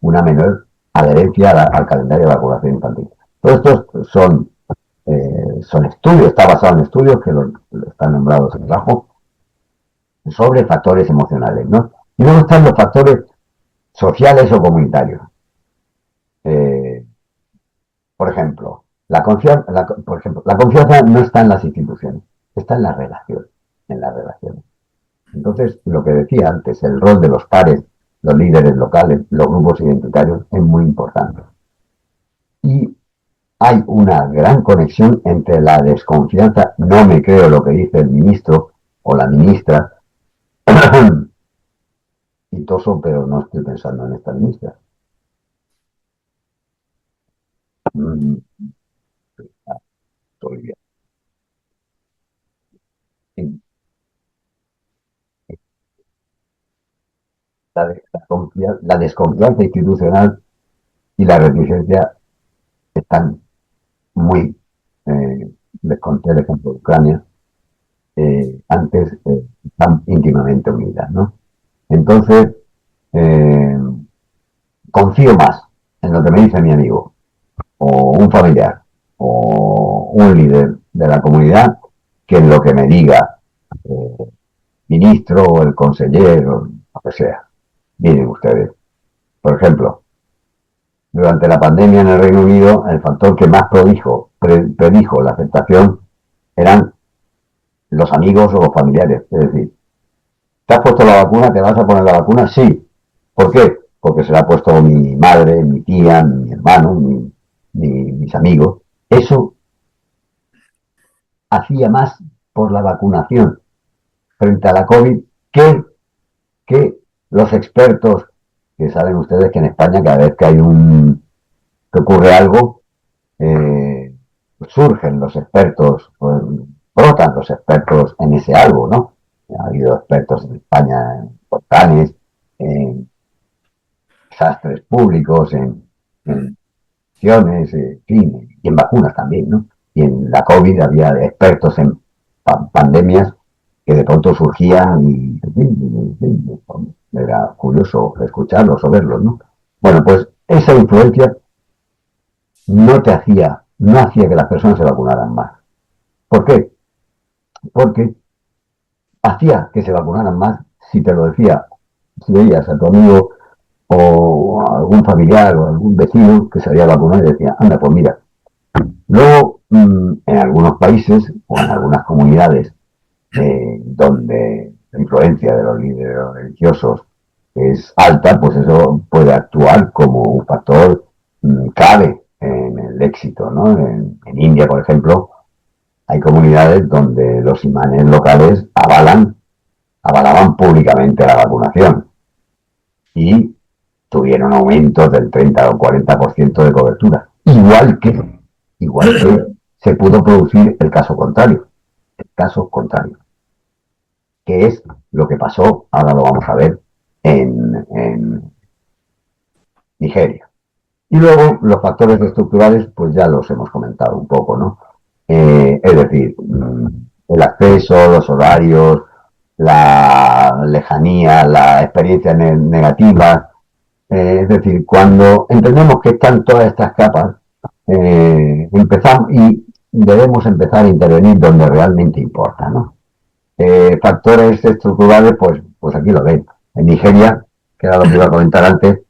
[SPEAKER 3] una menor adherencia al calendario de vacunación infantil. Todos estos son estudios, está basado en estudios que están nombrados abajo, sobre factores emocionales, ¿no? Y luego están los factores sociales o comunitarios. Por ejemplo, la confianza no está en las instituciones, está en las relaciones, Entonces, lo que decía antes, el rol de los pares, los líderes locales, los grupos identitarios, es muy importante. Y hay una gran conexión entre la desconfianza, no me creo lo que dice el ministro o la ministra, y toso, pero no estoy pensando en esta ministra. Estoy bien. La desconfianza institucional y la reticencia están muy, les conté el ejemplo de Ucrania, antes están íntimamente unidas, ¿no? Entonces, confío más en lo que me dice mi amigo, o un familiar, o un líder de la comunidad, que en lo que me diga ministro o el consejero, lo que sea. Miren ustedes, por ejemplo, durante la pandemia en el Reino Unido, el factor que más predijo la aceptación eran los amigos o los familiares. Es decir, ¿te has puesto la vacuna? ¿Te vas a poner la vacuna? Sí. ¿Por qué? Porque se la ha puesto mi madre, mi tía, mi hermano, mis amigos. Eso hacía más por la vacunación frente a la COVID que los expertos, que saben ustedes que en España cada vez que que ocurre algo, surgen los expertos, brotan los expertos en ese algo, ¿no? Ha habido expertos en España en volcanes, en desastres públicos, en acciones, en fin, y en vacunas también, ¿no? Y en la COVID había expertos en pandemias que de pronto surgían y era curioso escucharlos o verlos, ¿no? Bueno, pues esa influencia no hacía que las personas se vacunaran más. ¿Por qué? Porque hacía que se vacunaran más si te lo decía, si veías a tu amigo o a algún familiar o a algún vecino que se había vacunado y decía, anda, pues mira. Luego, en algunos países o en algunas comunidades donde la influencia de los líderes religiosos es alta, pues eso puede actuar como un factor clave en el éxito, ¿no? En India, por ejemplo, hay comunidades donde los imanes locales avalaban públicamente la vacunación y tuvieron aumentos del 30 o 40% de cobertura. Igual que se pudo producir el caso contrario, que es lo que pasó, ahora lo vamos a ver, en Nigeria. Y luego los factores estructurales, pues ya los hemos comentado un poco, ¿no? Es decir, el acceso, los horarios, la lejanía, la experiencia negativa, Es decir, cuando entendemos que están todas estas capas, empezamos y debemos empezar a intervenir donde realmente importa, ¿no? Factores estructurales, pues aquí lo ven. En Nigeria, que era lo que iba a comentar antes,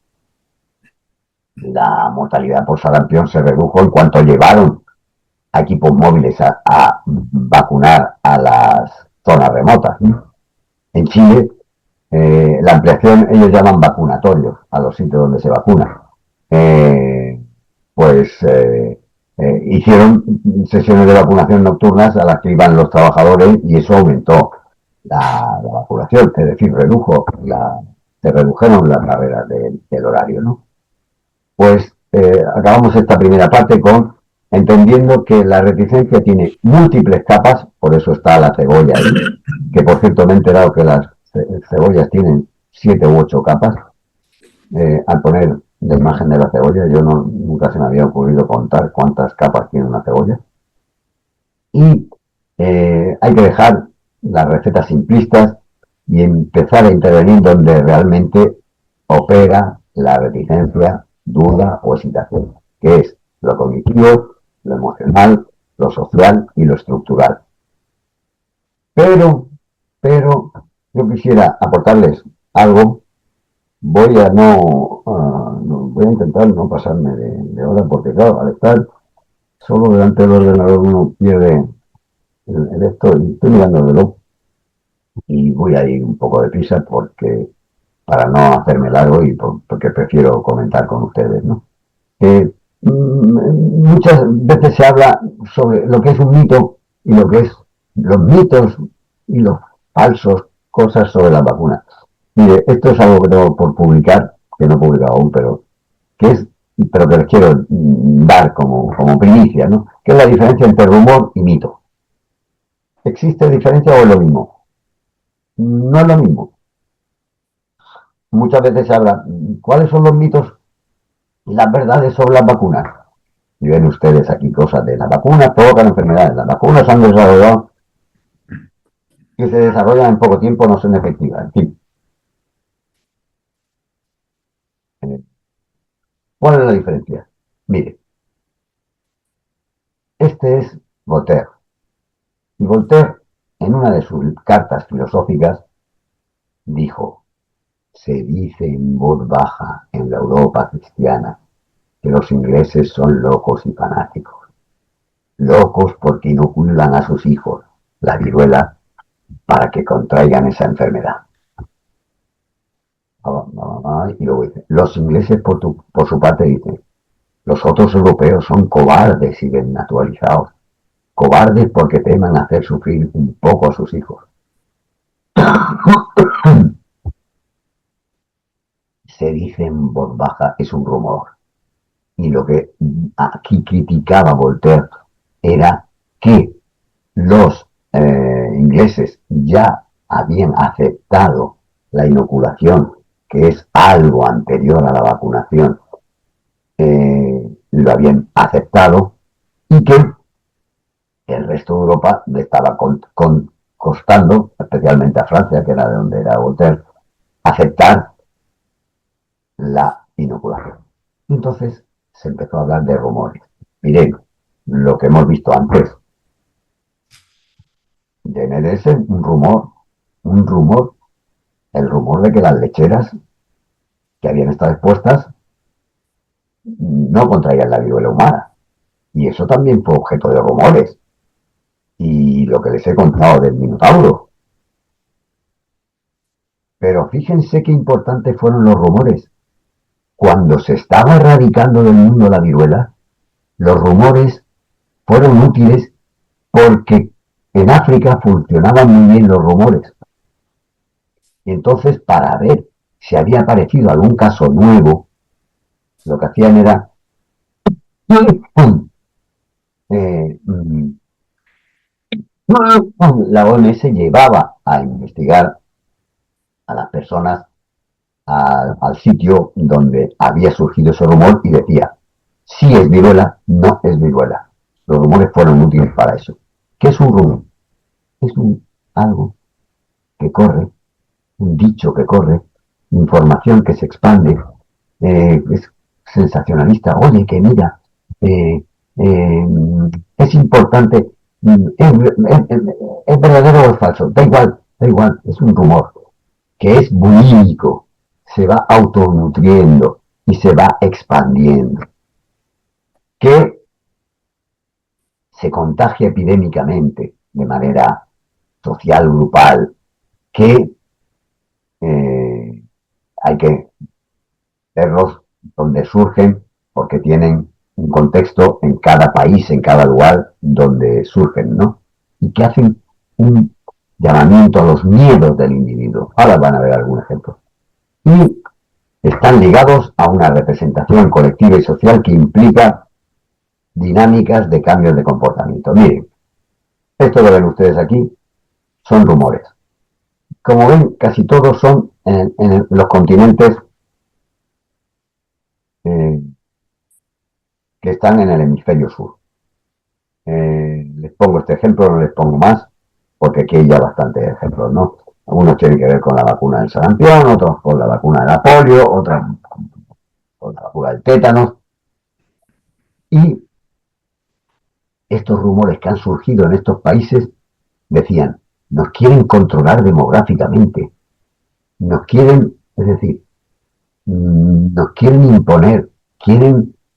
[SPEAKER 3] la mortalidad por sarampión se redujo en cuanto llevaron a equipos móviles a vacunar a las zonas remotas, ¿no? En Chile, la ampliación, ellos llaman vacunatorios a los sitios donde se vacuna. Hicieron sesiones de vacunación nocturnas a las que iban los trabajadores y eso aumentó la vacunación, es decir, se redujeron las barreras del horario, ¿no? Pues acabamos esta primera parte con entendiendo que la reticencia tiene múltiples capas, por eso está la cebolla ahí, que por cierto me he enterado que las cebollas tienen 7 u 8 capas. Al poner la imagen de la cebolla, yo nunca se me había ocurrido contar cuántas capas tiene una cebolla. Y hay que dejar las recetas simplistas y empezar a intervenir donde realmente opera la reticencia, duda o excitación, que es lo cognitivo, lo emocional, lo social y lo estructural. Pero yo quisiera aportarles algo. Voy a intentar no pasarme de hora porque claro, al estar solo delante del ordenador uno pierde el esto y estoy mirando el reloj y voy a ir un poco deprisa para no hacerme largo y porque prefiero comentar con ustedes, ¿no? Muchas veces se habla sobre lo que es un mito y lo que es los mitos y los falsos cosas sobre las vacunas. Mire, esto es algo que tengo por publicar, que no he publicado aún, pero que les quiero dar como primicia, ¿no? ¿Qué es la diferencia entre rumor y mito? ¿Existe diferencia o es lo mismo? No es lo mismo. Muchas veces se habla, ¿cuáles son los mitos y las verdades sobre las vacunas? Y ven ustedes aquí cosas de las vacunas provocan enfermedades, las vacunas han desarrollado que se desarrollan en poco tiempo, no son efectivas, en fin. ¿Cuál es la diferencia? Mire, este es Voltaire. Y Voltaire, en una de sus cartas filosóficas, dijo, se dice en voz baja en la Europa cristiana que los ingleses son locos y fanáticos. Locos porque inoculan a sus hijos la viruela para que contraigan esa enfermedad. Y luego dice, los ingleses por su parte dicen, los otros europeos son cobardes y desnaturalizados. Cobardes porque teman hacer sufrir un poco a sus hijos. Se dice en voz baja, es un rumor. Y lo que aquí criticaba Voltaire era que los ingleses ya habían aceptado la inoculación, que es algo anterior a la vacunación, lo habían aceptado y que el resto de Europa le estaba costando, especialmente a Francia, que era de donde era Voltaire, aceptar la inoculación. Entonces se empezó a hablar de rumores. Miren, lo que hemos visto antes, de NDS, un rumor, el rumor de que las lecheras que habían estado expuestas no contraían la viruela humana. Y eso también fue objeto de rumores. Y lo que les he contado del Minotauro. Pero fíjense qué importantes fueron los rumores. Cuando se estaba erradicando del mundo la viruela, los rumores fueron útiles porque en África funcionaban muy bien los rumores. Y entonces, para ver si había aparecido algún caso nuevo, lo que hacían era la OMS llevaba a investigar a las personas al sitio donde había surgido ese rumor y decía, si es viruela, no es viruela. Los rumores fueron útiles para eso. ¿Qué es un rumor? Es algo que corre, un dicho que corre, información que se expande es sensacionalista. Oye, que mira, es importante, es verdadero o es falso, da igual, es un rumor que es bulímico, se va autonutriendo y se va expandiendo, que se contagia epidémicamente de manera social, grupal, que hay que verlos donde surgen porque tienen un contexto en cada país, en cada lugar donde surgen, ¿no? Y que hacen un llamamiento a los miedos del individuo. Ahora van a ver algún ejemplo. Y están ligados a una representación colectiva y social que implica dinámicas de cambios de comportamiento. Miren, esto que ven ustedes aquí son rumores. Como ven, casi todos son en los continentes que están en el hemisferio sur. Les pongo este ejemplo, no les pongo más, porque aquí hay ya bastantes ejemplos, ¿no? Algunos tienen que ver con la vacuna del sarampión, otros con la vacuna de la polio, otros con la vacuna del tétano. Y estos rumores que han surgido en estos países decían, nos quieren controlar demográficamente, nos quieren, es decir, nos quieren imponer,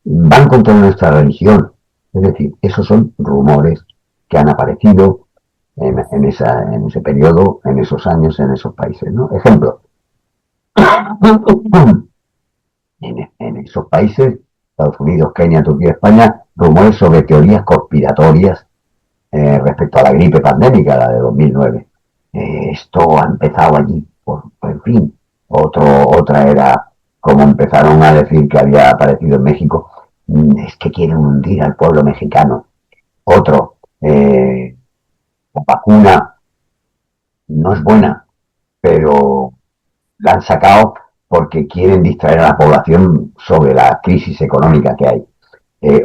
[SPEAKER 3] van contra nuestra religión. Es decir, esos son rumores que han aparecido en ese periodo, en esos años, en esos países, ¿no? Ejemplo, en esos países, Estados Unidos, Kenia, Turquía, España, rumores sobre teorías conspiratorias respecto a la gripe pandémica, la de 2009. Esto ha empezado allí, en fin. Otra era como empezaron a decir que había aparecido en México, es que quieren hundir al pueblo mexicano. Otro, la vacuna no es buena, pero la han sacado porque quieren distraer a la población sobre la crisis económica que hay.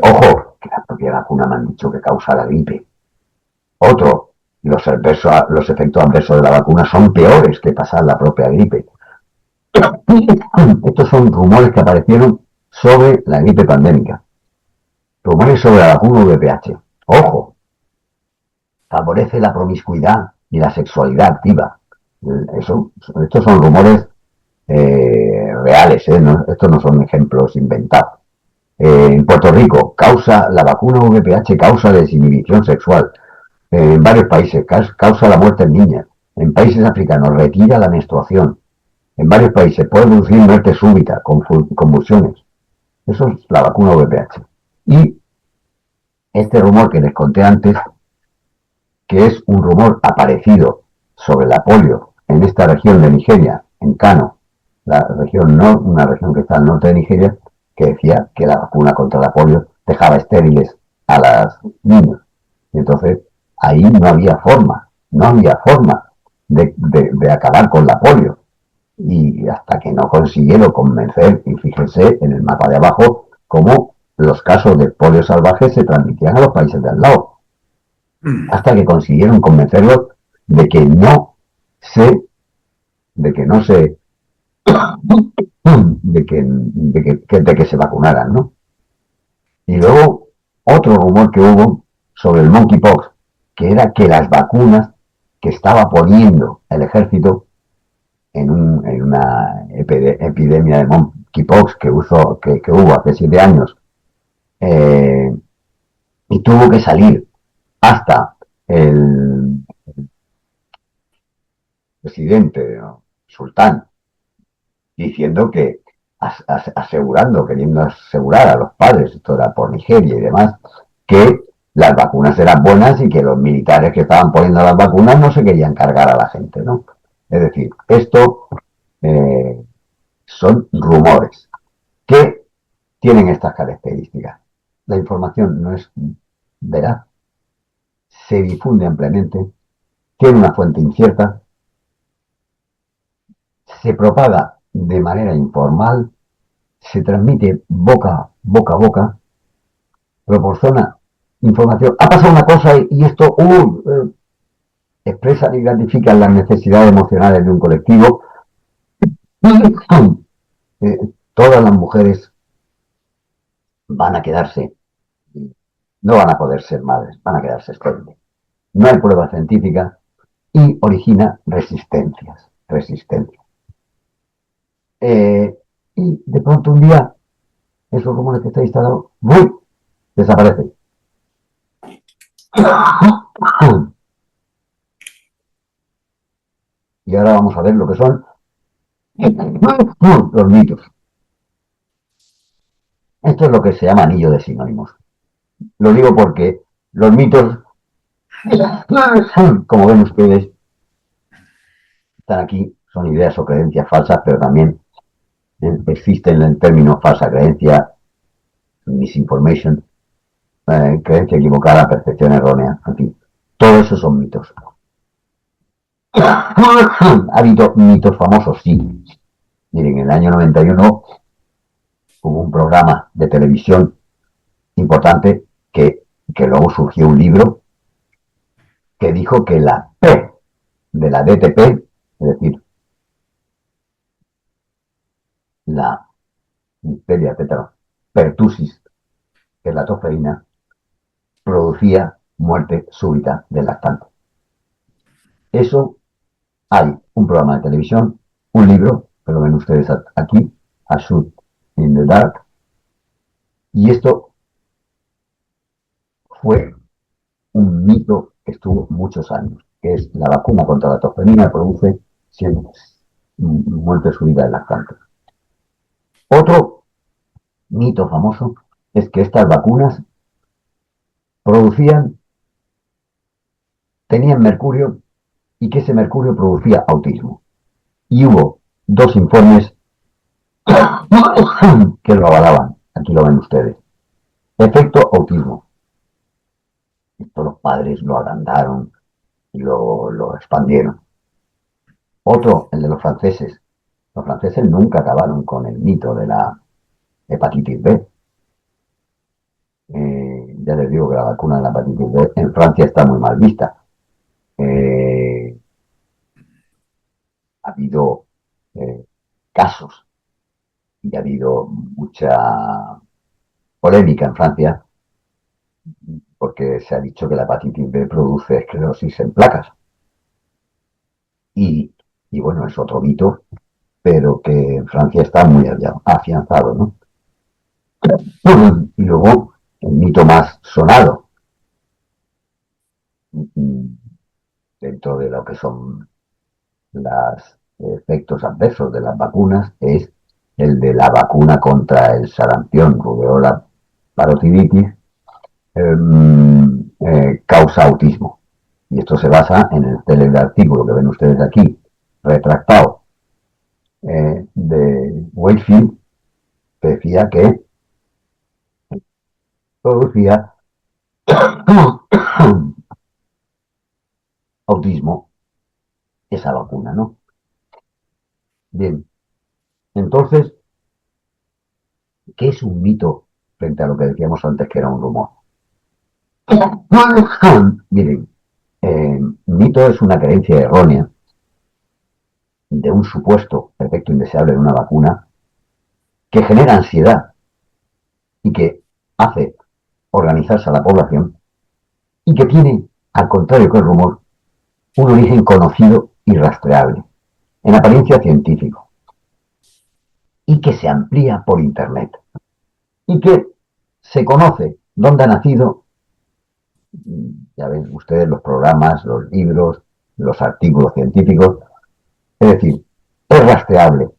[SPEAKER 3] Ojo, que la propia vacuna me han dicho que causa la gripe. Otro, los efectos adversos de la vacuna son peores que pasar la propia gripe. Estos son rumores que aparecieron sobre la gripe pandémica. Rumores sobre la vacuna VPH. Ojo, favorece la promiscuidad y la sexualidad activa. Estos son rumores reales, estos no son ejemplos inventados. En Puerto Rico, la vacuna VPH causa desinhibición sexual. En varios países, causa la muerte en niñas. En países africanos, retira la menstruación. En varios países puede producir muerte súbita, convulsiones. Eso es la vacuna VPH. Y este rumor que les conté antes, que es un rumor aparecido sobre la polio en esta región de Nigeria, en Kano, una región que está al norte de Nigeria, que decía que la vacuna contra la polio dejaba estériles a las niñas. Y entonces ahí no había forma de acabar con la polio. Y hasta que no consiguieron convencer, y fíjense en el mapa de abajo, cómo los casos de polio salvaje se transmitían a los países de al lado. Hasta que consiguieron convencerlos de que se vacunaran, ¿no? Y luego otro rumor que hubo sobre el monkeypox, que era que las vacunas que estaba poniendo el ejército en una epidemia de monkeypox que hubo hace 7 años, y tuvo que salir hasta el presidente, sultán, diciendo que, queriendo asegurar a los padres, esto era por Nigeria y demás, que las vacunas eran buenas y que los militares que estaban poniendo las vacunas no se querían cargar a la gente, ¿no? Es decir, esto son rumores que tienen estas características. La información no es veraz, se difunde ampliamente, tiene una fuente incierta, se propaga de manera informal, se transmite boca a boca, proporciona información. Ha pasado una cosa y esto expresan y gratifican las necesidades emocionales de un colectivo. todas las mujeres van a quedarse, no van a poder ser madres, van a quedarse estériles. No hay prueba científica y origina resistencias. Y de pronto un día, esos rumores que estáis instalados, ¡bum!, desaparecen. Y ahora vamos a ver lo que son los mitos. Esto es lo que se llama anillo de sinónimos. Lo digo porque los mitos, como ven ustedes, están aquí, son ideas o creencias falsas, pero también existen el término falsa creencia, misinformation, creencia equivocada, percepción errónea, en fin, todo eso son mitos. ¿Ha habido mitos famosos? Sí. Miren, en el año 91 hubo un programa de televisión importante que luego surgió un libro que dijo que la P de la DTP, es decir, la difteria pertussis, que es la tosferina, producía muerte súbita del lactante. Eso hay un programa de televisión, un libro, que lo ven ustedes aquí, A Shoot in the Dark, y esto fue un mito que estuvo muchos años, que es la vacuna contra la tosferina produce muerte súbita del lactante. Otro mito famoso es que estas vacunas tenían mercurio y que ese mercurio producía autismo. Y hubo 2 informes que lo avalaban. Aquí lo ven ustedes. Efecto autismo. Esto los padres lo agrandaron y lo expandieron. Otro, el de los franceses. Los franceses nunca acabaron con el mito de la hepatitis B. Ya les digo que la vacuna de la hepatitis B en Francia está muy mal vista. Ha habido casos y ha habido mucha polémica en Francia porque se ha dicho que la hepatitis B produce esclerosis en placas. Y bueno, es otro mito, pero que en Francia está muy afianzado, ¿no? Y luego, el mito más sonado dentro de lo que son los efectos adversos de las vacunas es el de la vacuna contra el sarampión, rubeola, parotiditis, causa autismo. Y esto se basa en el célebre artículo que ven ustedes aquí, retractado, de Wakefield, que decía que producía autismo esa vacuna, ¿no? Bien, entonces, ¿qué es un mito frente a lo que decíamos antes que era un rumor? Miren, mito es una creencia errónea de un supuesto efecto indeseable de una vacuna que genera ansiedad y que hace organizarse a la población y que tiene, al contrario que el rumor, un origen conocido y rastreable, en apariencia científico, y que se amplía por Internet, y que se conoce dónde ha nacido, ya ven ustedes los programas, los libros, los artículos científicos, es decir, es rastreable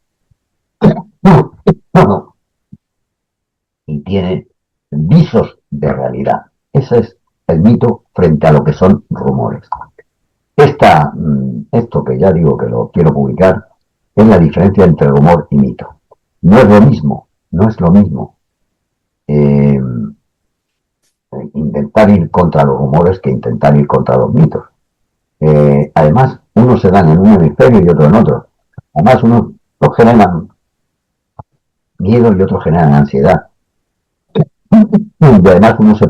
[SPEAKER 3] y tiene visos de realidad. Ese es el mito frente a lo que son rumores. Esto que ya digo que lo quiero publicar es la diferencia entre rumor y mito. No es lo mismo, no es lo mismo intentar ir contra los rumores que intentar ir contra los mitos. Además, unos se dan en un hemisferio y otro en otro. Además, unos los generan miedo y otros generan ansiedad. Y además, unos se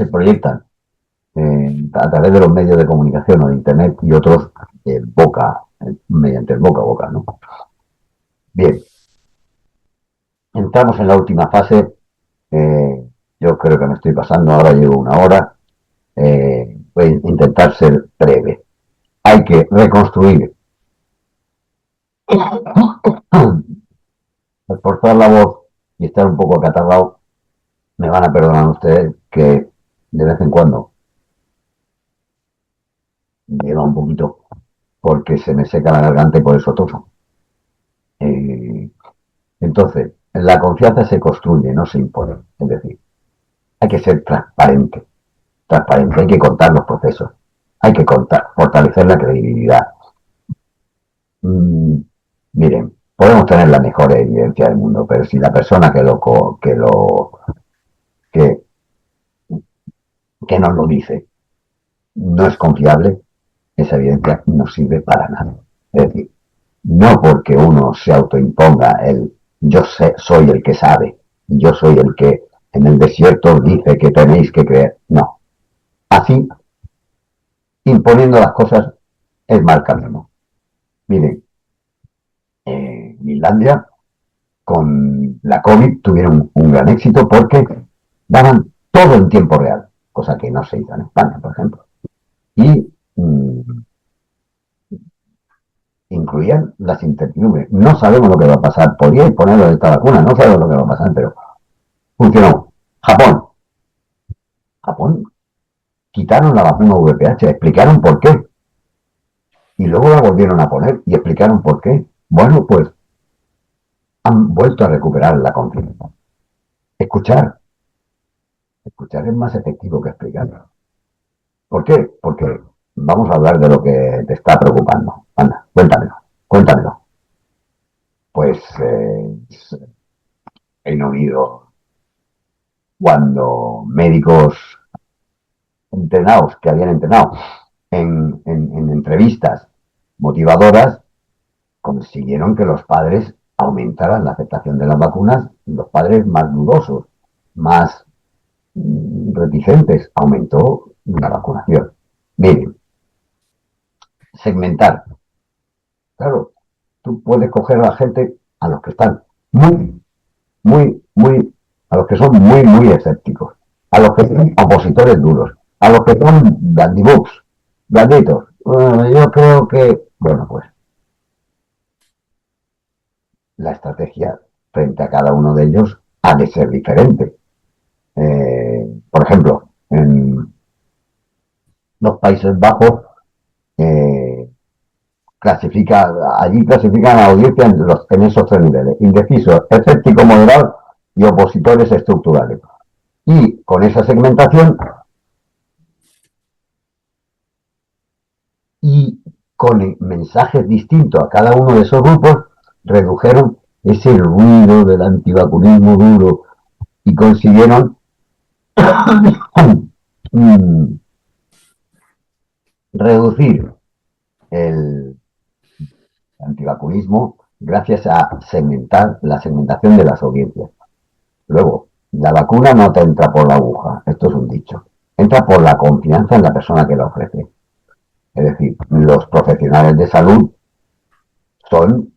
[SPEAKER 3] proyectan a través de los medios de comunicación o de Internet y otros mediante el boca a boca, ¿no? Bien, entramos en la última fase. Yo creo que me estoy pasando, ahora llevo una hora. Voy a intentar ser breve. Hay que reconstruir, esforzar la voz y estar un poco acatarrado. Me van a perdonar ustedes que de vez en cuando lleva un poquito porque se me seca la garganta y por eso toso. Entonces, la confianza se construye, no se impone. Es decir, hay que ser transparente, transparente, hay que contar los procesos, hay que contar, fortalecer la credibilidad. Mm, miren, podemos tener la mejor evidencia del mundo, pero si la persona que, que nos lo dice no es confiable, esa evidencia no sirve para nada. Es decir, no porque uno se autoimponga el yo sé, soy el que sabe, yo soy el que en el desierto dice que tenéis que creer. No. Así, imponiendo las cosas, es mal camino. Miren, en Finlandia, con la COVID, tuvieron un gran éxito porque daban todo en tiempo real, cosa que no se hizo en España, por ejemplo. Y incluían las incertidumbres. No sabemos lo que va a pasar. Podríais ponerlo de esta vacuna, no sabemos lo que va a pasar, pero funcionó. Japón. Japón quitaron la vacuna VPH, explicaron por qué. Y luego la volvieron a poner y explicaron por qué. Bueno, pues han vuelto a recuperar la confianza. Escuchar. Escuchar es más efectivo que explicar. ¿Por qué? Porque vamos a hablar de lo que te está preocupando. Anda, cuéntamelo, cuéntamelo. Pues Reino Unido, cuando médicos entrenados, que habían entrenado en entrevistas motivadoras, consiguieron que los padres aumentaran la aceptación de las vacunas, los padres más dudosos, más reticentes, aumentó la vacunación. Miren, segmentar. Claro, tú puedes coger a la gente, a los que están a los que son muy escépticos, a los que son opositores duros, a los que son dandibooks, blanditos. Yo creo que, bueno, pues la estrategia frente a cada uno de ellos ha de ser diferente. Por ejemplo, en los Países Bajos, eh, allí clasifican a la audiencia en esos tres niveles: indeciso, escéptico moderado y opositores estructurales. Y con esa segmentación y con mensajes distintos a cada uno de esos grupos, redujeron ese ruido del antivacunismo duro y consiguieron reducir el antivacunismo gracias a segmentar la segmentación de las audiencias. Luego, la vacuna no te entra por la aguja, esto es un dicho, entra por la confianza en la persona que la ofrece. Es decir, los profesionales de salud son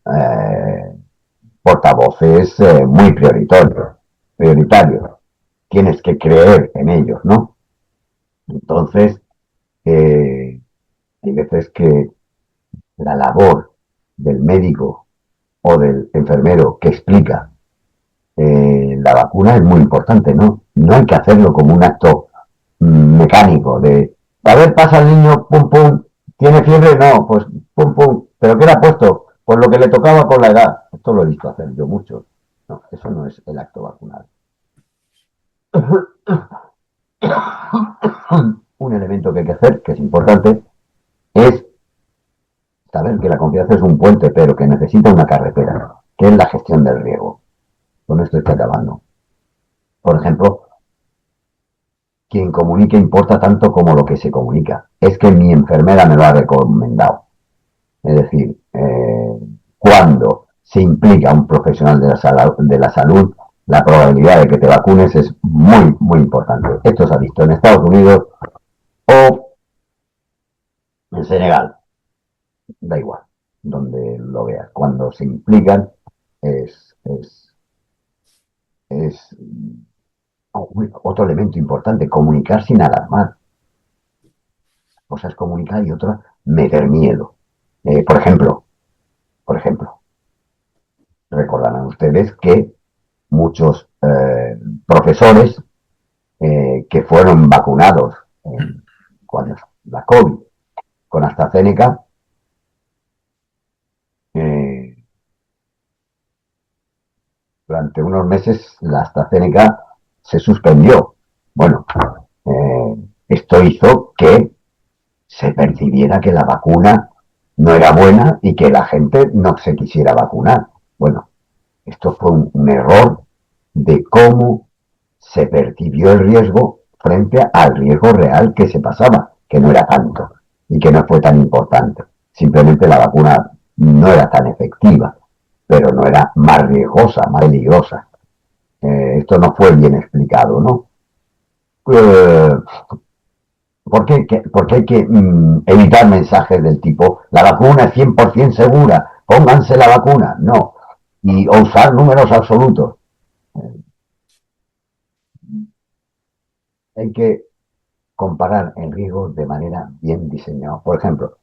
[SPEAKER 3] portavoces muy prioritarios. Tienes que creer en ellos, ¿no? Entonces, hay veces que la labor del médico o del enfermero que explica la vacuna es muy importante, ¿no? No hay que hacerlo como un acto mecánico de, a ver, pasa el niño, pum, pum, ¿tiene fiebre? No, pues pum, pum, ¿pero qué le ha puesto? Pues lo que le tocaba con la edad. Esto lo he visto hacer yo mucho. No, eso no es el acto vacunal. Un elemento que hay que hacer, que es importante, es saber que la confianza es un puente, pero que necesita una carretera, que es la gestión del riesgo. Con esto está acabando. Por ejemplo, quien comunique importa tanto como lo que se comunica. Es que mi enfermera me lo ha recomendado. Es decir, cuando se implica un profesional de la salud, la probabilidad de que te vacunes es muy importante. Esto se ha visto en Estados Unidos o en Senegal. Da igual, donde lo veas. Cuando se implican es otro elemento importante, comunicar sin alarmar. Una cosa es comunicar y otra meter miedo. Por ejemplo, recordarán ustedes que muchos profesores que fueron vacunados cuando la COVID con AstraZeneca, durante unos meses la AstraZeneca se suspendió. Bueno, esto hizo que se percibiera que la vacuna no era buena y que la gente no se quisiera vacunar. Bueno, esto fue un error de cómo se percibió el riesgo frente al riesgo real que se pasaba, que no era tanto y que no fue tan importante. Simplemente la vacuna no era tan efectiva, pero no era más riesgosa, más peligrosa. Esto no fue bien explicado, ¿no? Porque hay que evitar mensajes del tipo la vacuna es 100% segura, pónganse la vacuna, no, o usar números absolutos. Hay que comparar el riesgo de manera bien diseñada. Por ejemplo,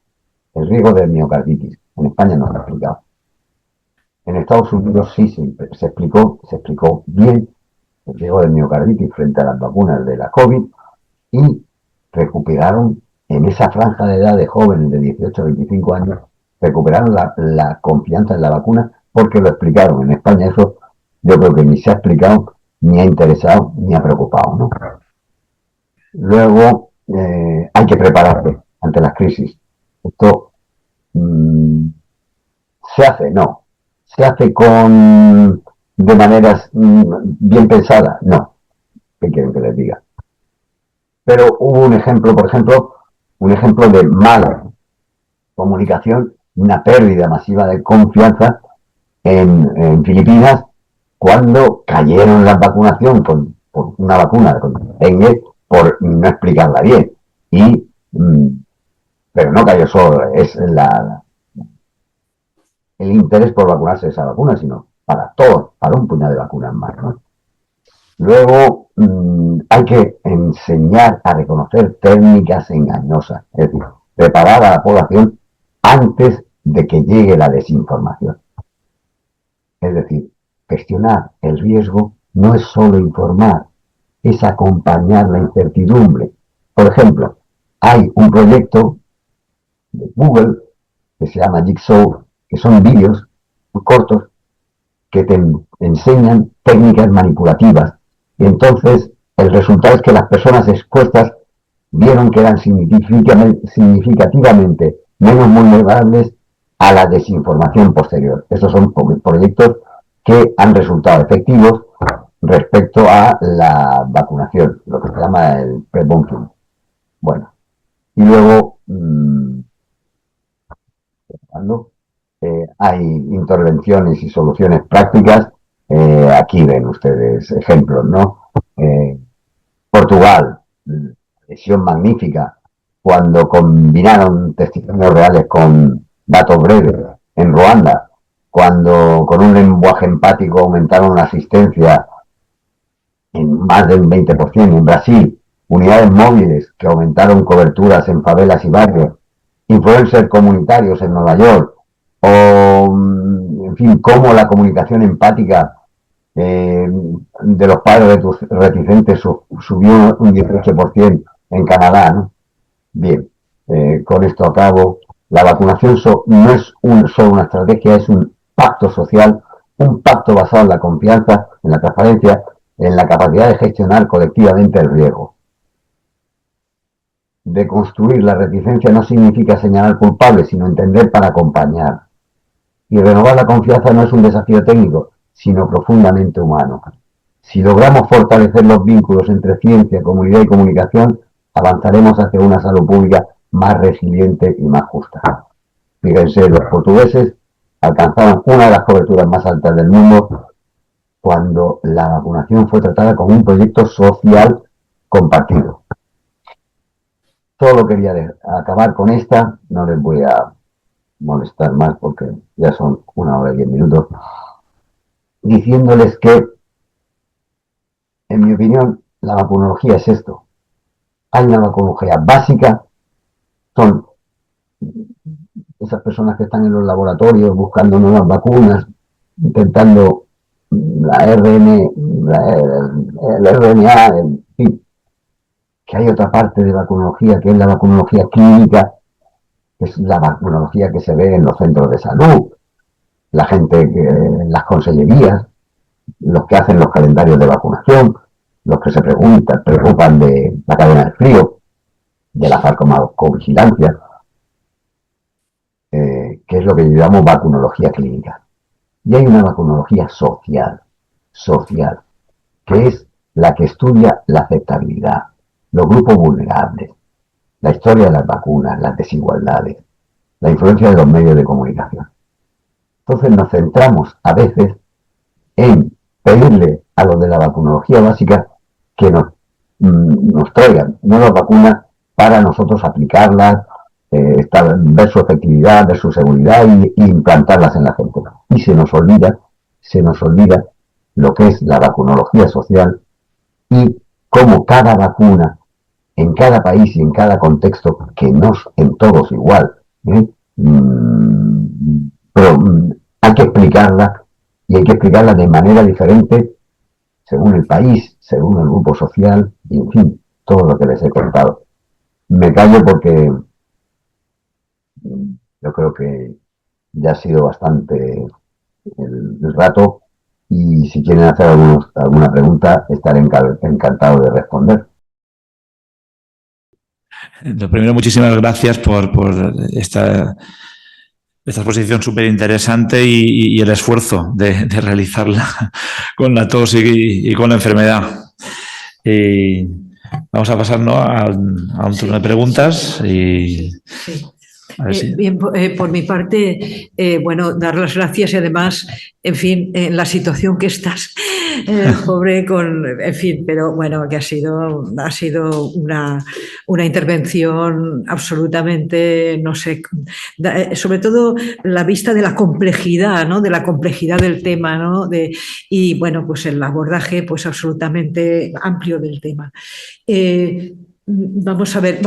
[SPEAKER 3] el riesgo de miocarditis. En España no se ha explicado. En Estados Unidos sí se explicó bien el riesgo de miocarditis frente a las vacunas de la COVID y recuperaron en esa franja de edad de jóvenes de 18 a 25 años, recuperaron la confianza en la vacuna porque lo explicaron. En España eso yo creo que ni se ha explicado, ni ha interesado, ni ha preocupado, ¿no? Luego hay que prepararse ante las crisis. Esto se hace, no. Se hace de maneras bien pensadas, no. ¿Qué quieren que les diga? Pero hubo un ejemplo, por ejemplo, un ejemplo de mala comunicación, una pérdida masiva de confianza en Filipinas cuando cayeron la vacunación por una vacuna con dengue por no explicarla bien. Pero no cayó solo, es el interés por vacunarse de esa vacuna, sino para todos, para un puñado de vacunas más, ¿no? Luego hay que enseñar a reconocer técnicas engañosas, es decir, preparar a la población antes de que llegue la desinformación. Es decir, gestionar el riesgo no es solo informar, es acompañar la incertidumbre. Por ejemplo, hay un proyecto de Google que se llama Jigsaw, que son vídeos muy cortos que te enseñan técnicas manipulativas. Y entonces el resultado es que las personas expuestas vieron que eran significativamente menos vulnerables a la desinformación posterior. Estos son proyectos que han resultado efectivos respecto a la vacunación, lo que se llama el pre-bunking. Bueno, y luego hay intervenciones y soluciones prácticas. Aquí ven ustedes ejemplos, ¿no? Portugal, lesión magnífica, cuando combinaron testimonios reales con datos breves. En Ruanda, cuando con un lenguaje empático aumentaron la asistencia en más del 20%. En Brasil, unidades móviles que aumentaron coberturas en favelas y barrios. Influencers comunitarios en Nueva York, o, en fin, cómo la comunicación empática de los padres reticentes subió un 18% en Canadá, ¿no? Bien, con esto acabo. La vacunación no es solo una estrategia, es un pacto social, un pacto basado en la confianza, en la transparencia, en la capacidad de gestionar colectivamente el riesgo. De construir la reticencia no significa señalar culpables, sino entender para acompañar. Y renovar la confianza no es un desafío técnico, sino profundamente humano. Si logramos fortalecer los vínculos entre ciencia, comunidad y comunicación, avanzaremos hacia una salud pública más resiliente y más justa. Fíjense, los portugueses alcanzaron una de las coberturas más altas del mundo cuando la vacunación fue tratada como un proyecto social compartido. Solo quería acabar con esta, no les voy a molestar más porque ya son 1 hora y 10 minutos. diciéndoles que, en mi opinión, la vacunología es esto. Hay una vacunología básica, son esas personas que están en los laboratorios buscando nuevas vacunas, intentando el RNA, en fin, que hay otra parte de vacunología que es la vacunología clínica, que es la vacunología que se ve en los centros de salud, la gente que en las consellerías, los que hacen los calendarios de vacunación, los que se preocupan de la cadena del frío, de la farmacovigilancia, que es lo que llamamos vacunología clínica. Y hay una vacunología social, que es la que estudia la aceptabilidad, los grupos vulnerables, la historia de las vacunas, las desigualdades, la influencia de los medios de comunicación. Entonces nos centramos a veces en pedirle a los de la vacunología básica que nos traigan nuevas vacunas para nosotros aplicarlas, ver su efectividad, ver su seguridad y implantarlas en la gente. Y se nos olvida lo que es la vacunología social y cómo cada vacuna en cada país y en cada contexto, que no en todos igual, pero hay que explicarla y hay que explicarla de manera diferente según el país, según el grupo social y, en fin, todo lo que les he contado. Me callo porque yo creo que ya ha sido bastante el rato y si quieren hacer alguna pregunta estaré encantado de responder.
[SPEAKER 1] Lo primero, muchísimas gracias por esta exposición súper interesante y el esfuerzo de realizarla con la tos y con la enfermedad. Vamos a pasar, ¿no?, a un turno de preguntas. Y
[SPEAKER 2] sí.
[SPEAKER 1] Sí.
[SPEAKER 2] Bien, por mi parte, bueno, dar las gracias y además, en fin, en la situación que estás, pobre, en fin, pero bueno, que ha sido una intervención absolutamente, no sé, sobre todo la vista de la complejidad, ¿no? De la complejidad del tema, ¿no? Y bueno, pues el abordaje, pues absolutamente amplio del tema. Vamos a ver,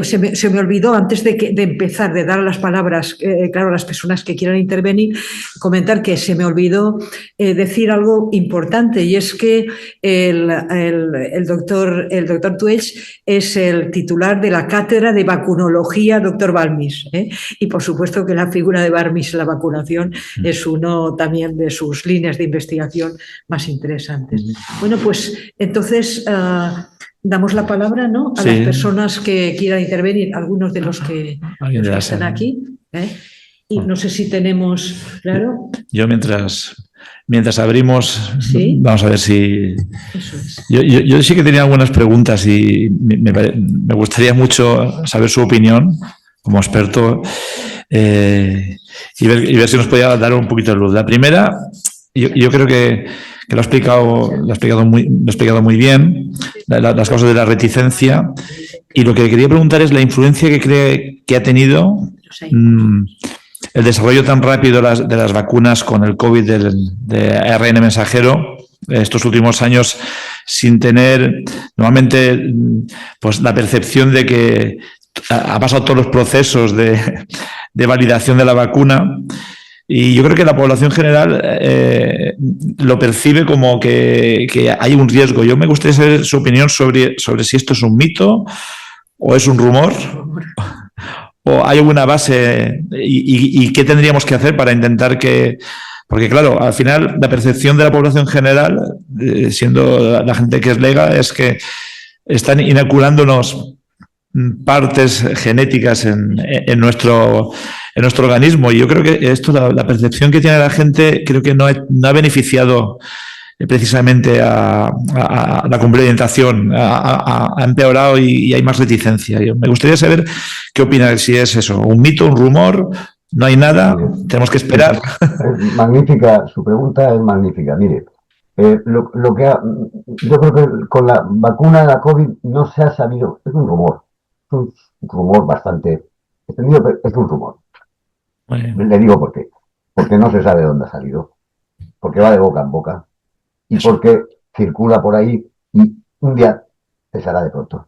[SPEAKER 2] se me olvidó antes de empezar, de dar las palabras, claro, a las personas que quieran intervenir, comentar que se me olvidó decir algo importante, y es que el doctor Tuells es el titular de la cátedra de vacunología Dr. Balmis, y por supuesto que la figura de Balmis en la vacunación es uno también de sus líneas de investigación más interesantes. Bueno, pues entonces damos la palabra, ¿no?, a las personas que quieran intervenir, algunos de los que están aquí. Y no sé si tenemos, claro.
[SPEAKER 1] Yo mientras abrimos,
[SPEAKER 2] ¿sí?
[SPEAKER 1] Vamos a ver si...
[SPEAKER 2] Eso es.
[SPEAKER 1] Yo sí que tenía algunas preguntas y me gustaría mucho saber su opinión como experto y ver si nos podía dar un poquito de luz. La primera, yo creo que lo ha explicado muy bien, las causas de la reticencia, y lo que quería preguntar es la influencia que cree que ha tenido el desarrollo tan rápido de las vacunas con el COVID de ARN mensajero estos últimos años, sin tener normalmente pues la percepción de que ha pasado todos los procesos de validación de la vacuna. Y yo creo que la población general lo percibe como que hay un riesgo. Yo me gustaría saber su opinión sobre si esto es un mito o es un rumor o hay alguna base y qué tendríamos que hacer para intentar que... Porque claro, al final la percepción de la población general, siendo la gente que es lega, es que están inoculándonos partes genéticas en nuestro organismo. Y yo creo que esto, la percepción que tiene la gente, creo que no ha beneficiado precisamente a la complementación, ha empeorado y hay más reticencia. Me gustaría saber qué opina, si es eso, un mito, un rumor, no hay nada, tenemos que esperar.
[SPEAKER 3] Es magnífica, su pregunta es magnífica. Mire, yo creo que con la vacuna de la COVID no se ha sabido, es un rumor bastante extendido, pero es un rumor. Le digo por qué. Porque no se sabe dónde ha salido. porque va de boca en boca y
[SPEAKER 1] Eso.
[SPEAKER 3] porque circula por ahí y un día cesará de pronto.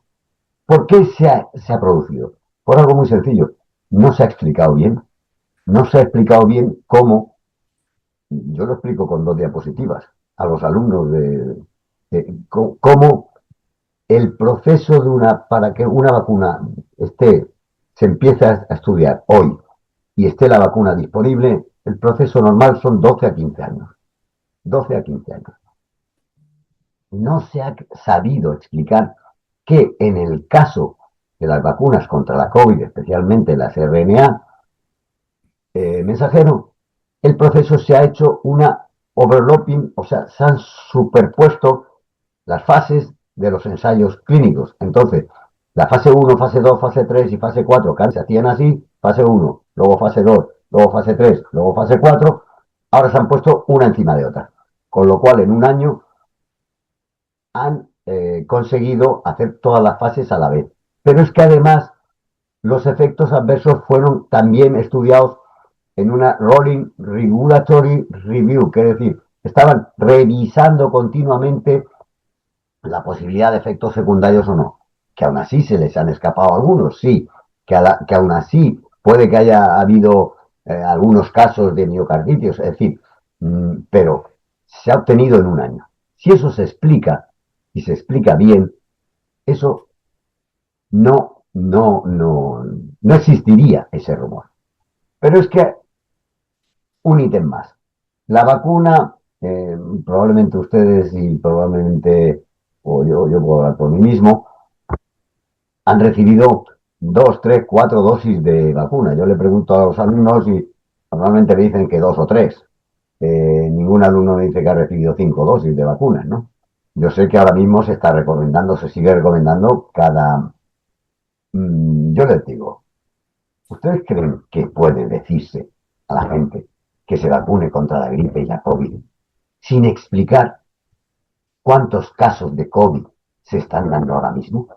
[SPEAKER 3] ¿Por qué se ha producido? Por algo muy sencillo. No se ha explicado bien. No se ha explicado bien cómo, yo lo explico con 2 diapositivas a los alumnos cómo el proceso para que una vacuna se empiece a estudiar hoy y esté la vacuna disponible, el proceso normal son 12 a 15 años. 12 a 15 años. No se ha sabido explicar que en el caso de las vacunas contra la COVID, especialmente las RNA mensajero, el proceso se ha hecho una overlapping, o sea, se han superpuesto las fases de los ensayos clínicos. Entonces, la fase 1, fase 2, fase 3 y fase 4, que se hacían así, fase 1, luego fase 2, luego fase 3, luego fase 4, ahora se han puesto una encima de otra. Con lo cual, en un año han conseguido hacer todas las fases a la vez. Pero es que además los efectos adversos fueron también estudiados en una Rolling Regulatory Review, que es decir, estaban revisando continuamente la posibilidad de efectos secundarios o no. Que aún así se les han escapado algunos, sí. Que aún así puede que haya habido algunos casos de miocarditis, es decir, pero se ha obtenido en un año. Si eso se explica y se explica bien, eso no existiría ese rumor. Pero es que un ítem más. La vacuna, probablemente ustedes y probablemente, o yo puedo hablar por mí mismo, han recibido 2, 3, 4 dosis de vacuna. Yo le pregunto a los alumnos y normalmente me dicen que 2 o 3. Ningún alumno me dice que ha recibido 5 dosis de vacunas, ¿no? Yo sé que ahora mismo se está recomendando, se sigue recomendando cada... yo les digo, ¿ustedes creen que puede decirse a la gente que se vacune contra la gripe y la COVID sin explicar cuántos casos de COVID se están dando ahora mismo?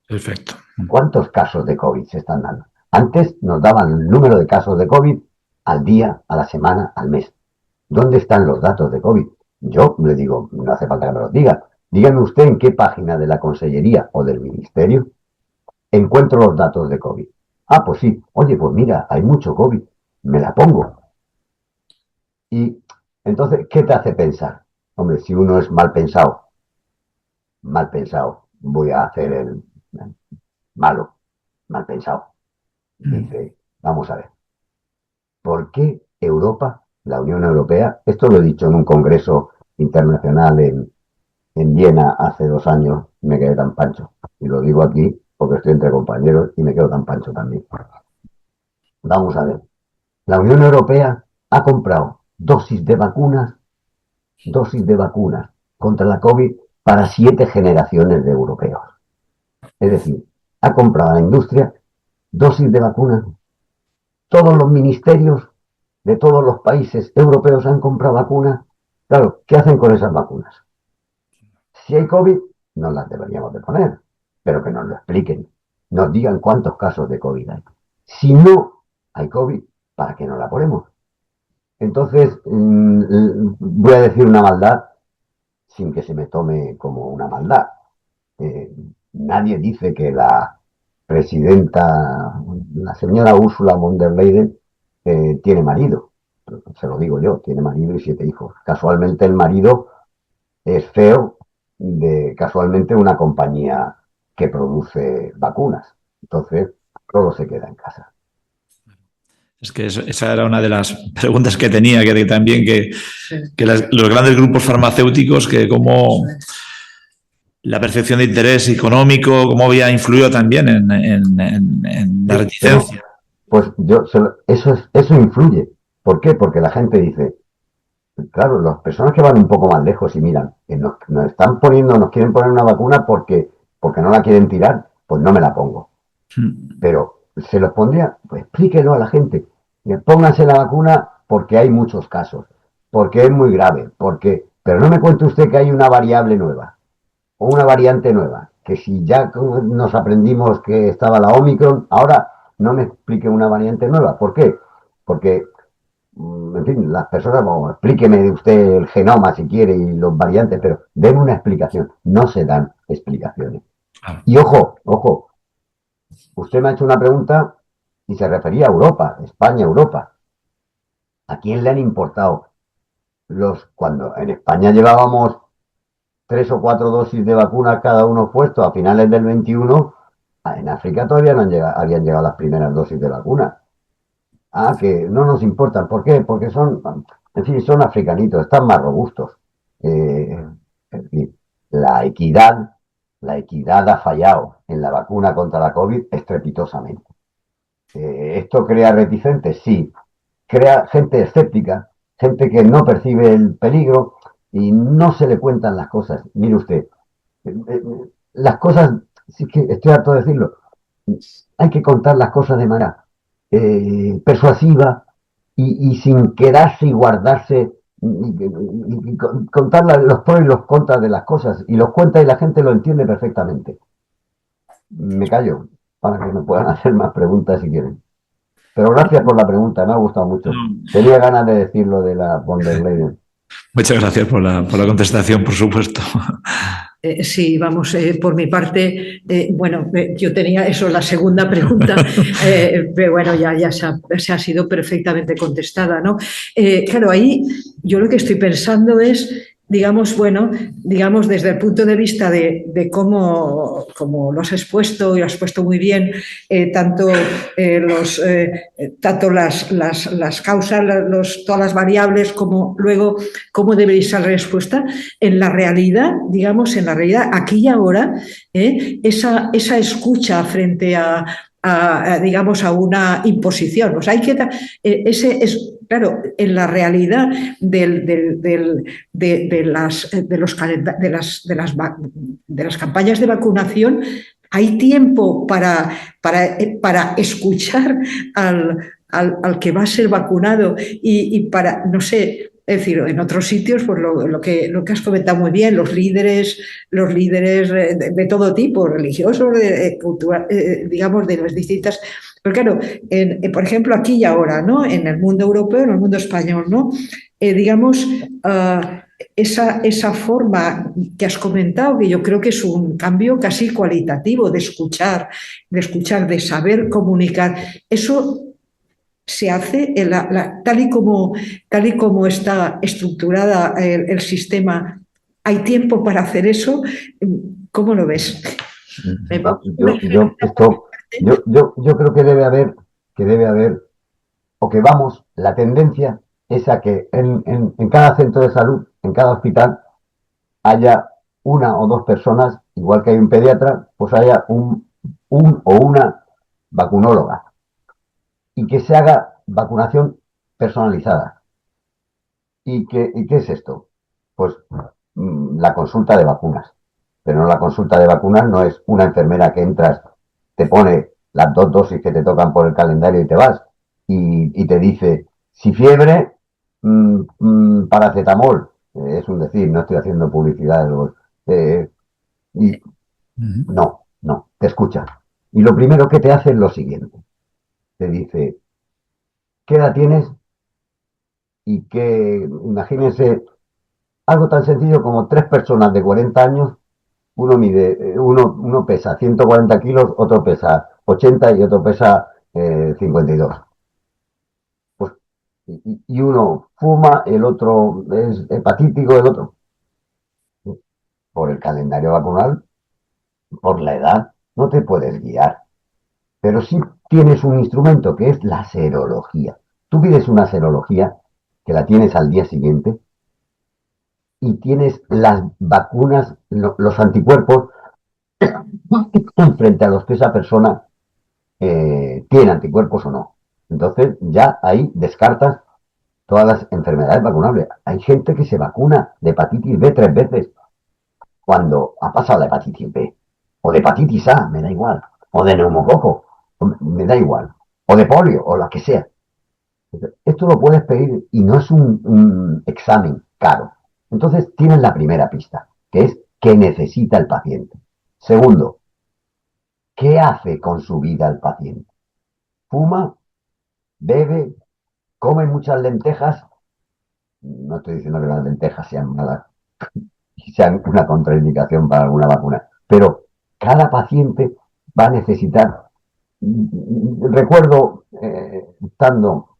[SPEAKER 1] Perfecto.
[SPEAKER 3] ¿Cuántos casos de COVID se están dando? Antes nos daban el número de casos de COVID al día, a la semana, al mes. ¿Dónde están los datos de COVID? Yo le digo, no hace falta que me los diga. Dígame usted en qué página de la Consellería o del Ministerio encuentro los datos de COVID. Ah, pues sí. Oye, pues mira, hay mucho COVID. Me la pongo. Y entonces, ¿qué te hace pensar? Hombre, si uno es mal pensado, voy a hacer el malo, mal pensado. Dice, vamos a ver, ¿por qué Europa, la Unión Europea, esto lo he dicho en un congreso internacional en Viena hace 2 años, me quedé tan pancho, y lo digo aquí porque estoy entre compañeros y me quedo tan pancho también. Vamos a ver, la Unión Europea ha comprado dosis de vacunas contra la COVID para 7 generaciones de europeos. Es decir, ha comprado a la industria dosis de vacunas. Todos los ministerios de todos los países europeos han comprado vacunas. Claro, ¿qué hacen con esas vacunas? Si hay COVID, no las deberíamos de poner, pero que nos lo expliquen, nos digan cuántos casos de COVID hay. Si no hay COVID, ¿para qué no la ponemos? Entonces, voy a decir una maldad sin que se me tome como una maldad. Nadie dice que la presidenta, la señora Ursula von der Leyen, tiene marido. Se lo digo yo, tiene marido y 7 hijos. Casualmente el marido es CEO de casualmente una compañía que produce vacunas. Entonces, todo se queda en casa.
[SPEAKER 1] Es que esa era una de las preguntas que tenía, que también que los grandes grupos farmacéuticos, que cómo la percepción de interés económico, cómo había influido también en la reticencia.
[SPEAKER 3] Pues eso influye. ¿Por qué? Porque la gente dice, claro, las personas que van un poco más lejos y miran, nos quieren poner una vacuna porque no la quieren tirar, pues no me la pongo. Pero se los pondría, pues explíquelo a la gente. Pónganse la vacuna porque hay muchos casos, porque es muy grave, pero no me cuente usted que hay una variable nueva o una variante nueva, que si ya nos aprendimos que estaba la Omicron, ahora no me explique una variante nueva. ¿Por qué? Porque en fin, las personas, bueno, explíqueme usted el genoma si quiere y los variantes, pero den una explicación. No se dan explicaciones.
[SPEAKER 1] Claro.
[SPEAKER 3] Y ojo, usted me ha hecho una pregunta y se refería a Europa, España, Europa. ¿A quién le han importado cuando en España llevábamos 3 o 4 dosis de vacuna cada uno puesto a finales del 21? En África todavía no habían llegado las primeras dosis de vacuna. Que no nos importan. ¿Por qué? Porque en fin, son africanitos, están más robustos. En fin, la equidad, la equidad ha fallado en la vacuna contra la COVID estrepitosamente. ¿Esto crea reticentes? Sí. Crea gente escéptica, gente que no percibe el peligro y no se le cuentan las cosas. Mire usted, las cosas, sí que estoy harto de decirlo, hay que contar las cosas de manera persuasiva y sin quedarse y guardarse y contar los pros y los contras de las cosas y los cuenta y la gente lo entiende perfectamente. Me callo para que me puedan hacer más preguntas si quieren. Pero gracias por la pregunta, me ha gustado mucho. Tenía ganas de decir lo de la von der Leyen.
[SPEAKER 1] Muchas gracias por la contestación, por supuesto.
[SPEAKER 2] Sí, vamos, por mi parte, bueno, yo tenía eso, la segunda pregunta, pero bueno, ya se ha sido perfectamente contestada, ¿no? Claro, ahí yo lo que estoy pensando es, digamos, bueno, digamos desde el punto de vista de cómo lo has expuesto, y lo has puesto muy bien, tanto las causas, todas las variables, como luego cómo debería ser la respuesta. En la realidad, digamos, aquí y ahora, esa escucha frente digamos, a una imposición. O sea, hay que claro, en la realidad de las campañas de vacunación hay tiempo para escuchar al que va a ser vacunado y para, no sé. Es decir, en otros sitios, pues lo que has comentado muy bien, los líderes de todo tipo, religiosos, digamos, de las distintas. Pero claro, por ejemplo, aquí y ahora, ¿no? En el mundo europeo, en el mundo español, ¿no? Digamos, esa forma que has comentado, que yo creo que es un cambio casi cualitativo de escuchar, de saber comunicar. Eso se hace tal y como está estructurada el sistema. ¿Hay tiempo para hacer eso? ¿Cómo lo ves?
[SPEAKER 3] Yo creo que debe haber, o que vamos, la tendencia es a que en cada centro de salud, en cada hospital, haya una o dos personas, igual que hay un pediatra, pues haya un o una vacunóloga y que se haga vacunación personalizada. ¿Y qué es esto? Pues la consulta de vacunas. Pero no, la consulta de vacunas no es una enfermera que entras, te pone las 2 dosis que te tocan por el calendario y te vas. Y te dice, si fiebre, paracetamol. Es un decir, no estoy haciendo publicidad. No, te escucha. Y lo primero que te hace es lo siguiente. Te dice, ¿qué edad tienes? Y que, imagínense, algo tan sencillo como 3 personas de 40 años, uno pesa 140 kilos, otro pesa 80 y otro pesa 52. Pues, y uno fuma, el otro es hepatítico, el otro. Por el calendario vacunal, por la edad, no te puedes guiar. Pero sí tienes un instrumento que es la serología. Tú pides una serología, que la tienes al día siguiente, y tienes las vacunas, los anticuerpos frente a los que esa persona tiene anticuerpos o no. Entonces ya ahí descartas todas las enfermedades vacunables. Hay gente que se vacuna de hepatitis B 3 veces cuando ha pasado la hepatitis B, o de hepatitis A, me da igual, o de neumococo, me da igual, o de polio, o lo que sea. Esto lo puedes pedir y no es un examen caro. Entonces tienes la primera pista, que es qué necesita el paciente. Segundo, ¿qué hace con su vida el paciente? ¿Fuma? ¿Bebe? comen muchas lentejas. No estoy diciendo que las lentejas sean malas y sean una contraindicación para alguna vacuna, pero cada paciente va a necesitar. Recuerdo, estando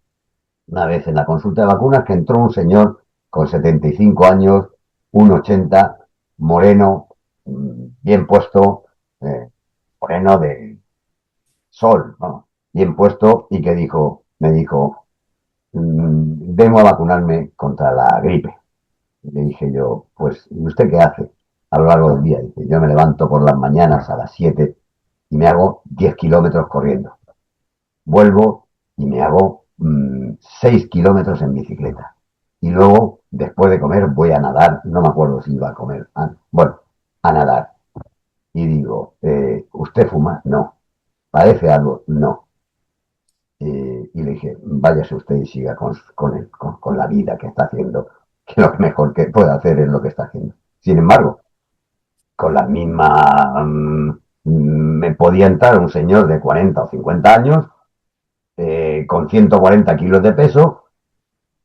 [SPEAKER 3] una vez en la consulta de vacunas, que entró un señor con 75 años, 1,80, moreno, bien puesto, moreno de sol, vamos, bien puesto, y que me dijo, vengo a vacunarme contra la gripe. Y le dije yo, pues, ¿y usted qué hace a lo largo del día? Dice, yo me levanto por las mañanas a las 7 y me hago 10 kilómetros corriendo. Vuelvo y me hago 6 kilómetros en bicicleta. Y luego, después de comer, voy a nadar. No me acuerdo si iba a comer. Bueno, a nadar. Y digo, ¿usted fuma? No. ¿Padece algo? No. Y le dije, váyase usted y siga con la vida que está haciendo, que lo mejor que puede hacer es lo que está haciendo. Sin embargo, con la misma... me podía entrar un señor de 40 o 50 años, con 140 kilos de peso,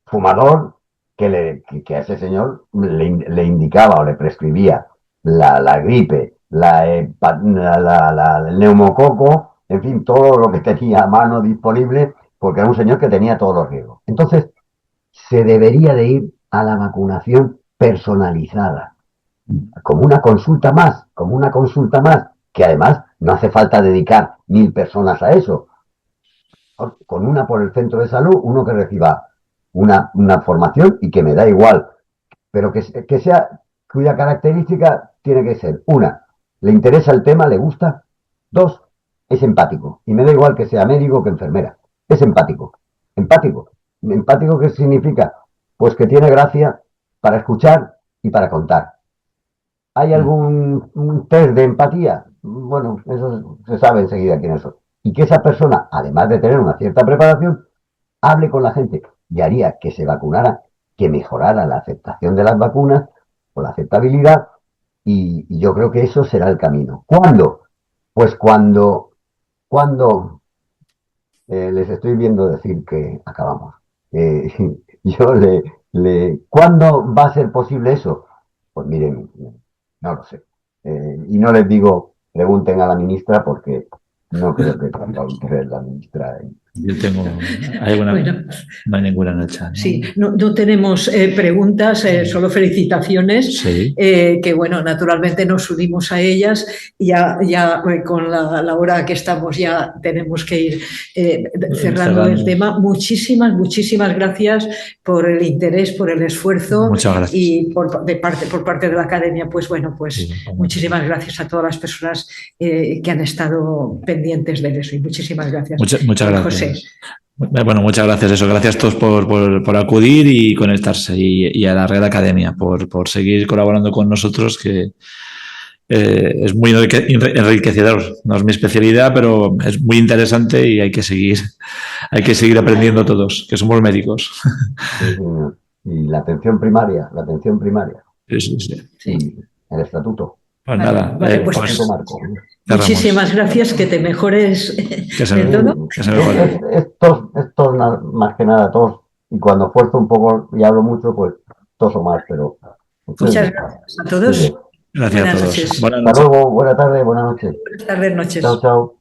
[SPEAKER 3] fumador, que a ese señor le indicaba o le prescribía la gripe, el neumococo, en fin, todo lo que tenía a mano disponible, porque era un señor que tenía todos los riesgos. Entonces, se debería de ir a la vacunación personalizada, como una consulta más, que además no hace falta dedicar 1.000 personas a eso. Con una por el centro de salud, uno que reciba una formación y que me da igual, pero que sea, cuya característica tiene que ser, una, le interesa el tema, le gusta, dos, es empático, y me da igual que sea médico que enfermera, es empático. ¿Empático qué significa? Pues que tiene gracia para escuchar y para contar. ¿Hay algún test de empatía? Bueno, eso se sabe enseguida quiénes son. Y que esa persona, además de tener una cierta preparación, hable con la gente y haría que se vacunara, que mejorara la aceptación de las vacunas o la aceptabilidad, y yo creo que eso será el camino. ¿Cuándo? Pues cuando les estoy viendo decir que acabamos. ¿Cuándo va a ser posible eso? Pues miren, no lo sé. Y no les digo, pregunten a la ministra, porque no creo que tenga interés la ministra.
[SPEAKER 1] Yo tengo...
[SPEAKER 2] Bueno,
[SPEAKER 1] no hay ninguna en el chat, ¿no?
[SPEAKER 2] Sí, no tenemos preguntas, solo felicitaciones,
[SPEAKER 1] Sí.
[SPEAKER 2] que bueno, naturalmente nos unimos a ellas. Ya con la hora que estamos ya tenemos que ir cerrando el tema. Muchísimas gracias por el interés, por el esfuerzo.
[SPEAKER 1] Muchas gracias.
[SPEAKER 2] Y por parte de la Academia, pues bueno, pues
[SPEAKER 1] Sí,
[SPEAKER 2] muchísimas gracias a todas las personas que han estado pendientes de eso. Y muchísimas gracias.
[SPEAKER 1] Muchas gracias.
[SPEAKER 2] José.
[SPEAKER 1] Bueno, muchas gracias. Eso, gracias a todos por acudir y conectarse, y a la Real Academia por seguir colaborando con nosotros, que es muy enriquecedor. No es mi especialidad, pero es muy interesante y hay que seguir aprendiendo todos, que somos médicos.
[SPEAKER 3] Sí, y la atención primaria.
[SPEAKER 1] Sí.
[SPEAKER 3] El estatuto.
[SPEAKER 1] Pues nada,
[SPEAKER 2] pues muchísimas gracias, que te mejores de todo.
[SPEAKER 3] Estos más que nada tos, y cuando esfuerzo un poco y hablo mucho, pues toso más, pero...
[SPEAKER 2] Muchas gracias a todos.
[SPEAKER 1] Gracias a todos.
[SPEAKER 2] Noches.
[SPEAKER 3] Hasta luego, buena tarde, buenas noches.
[SPEAKER 2] Buenas tardes, noches.
[SPEAKER 3] Chao, chao.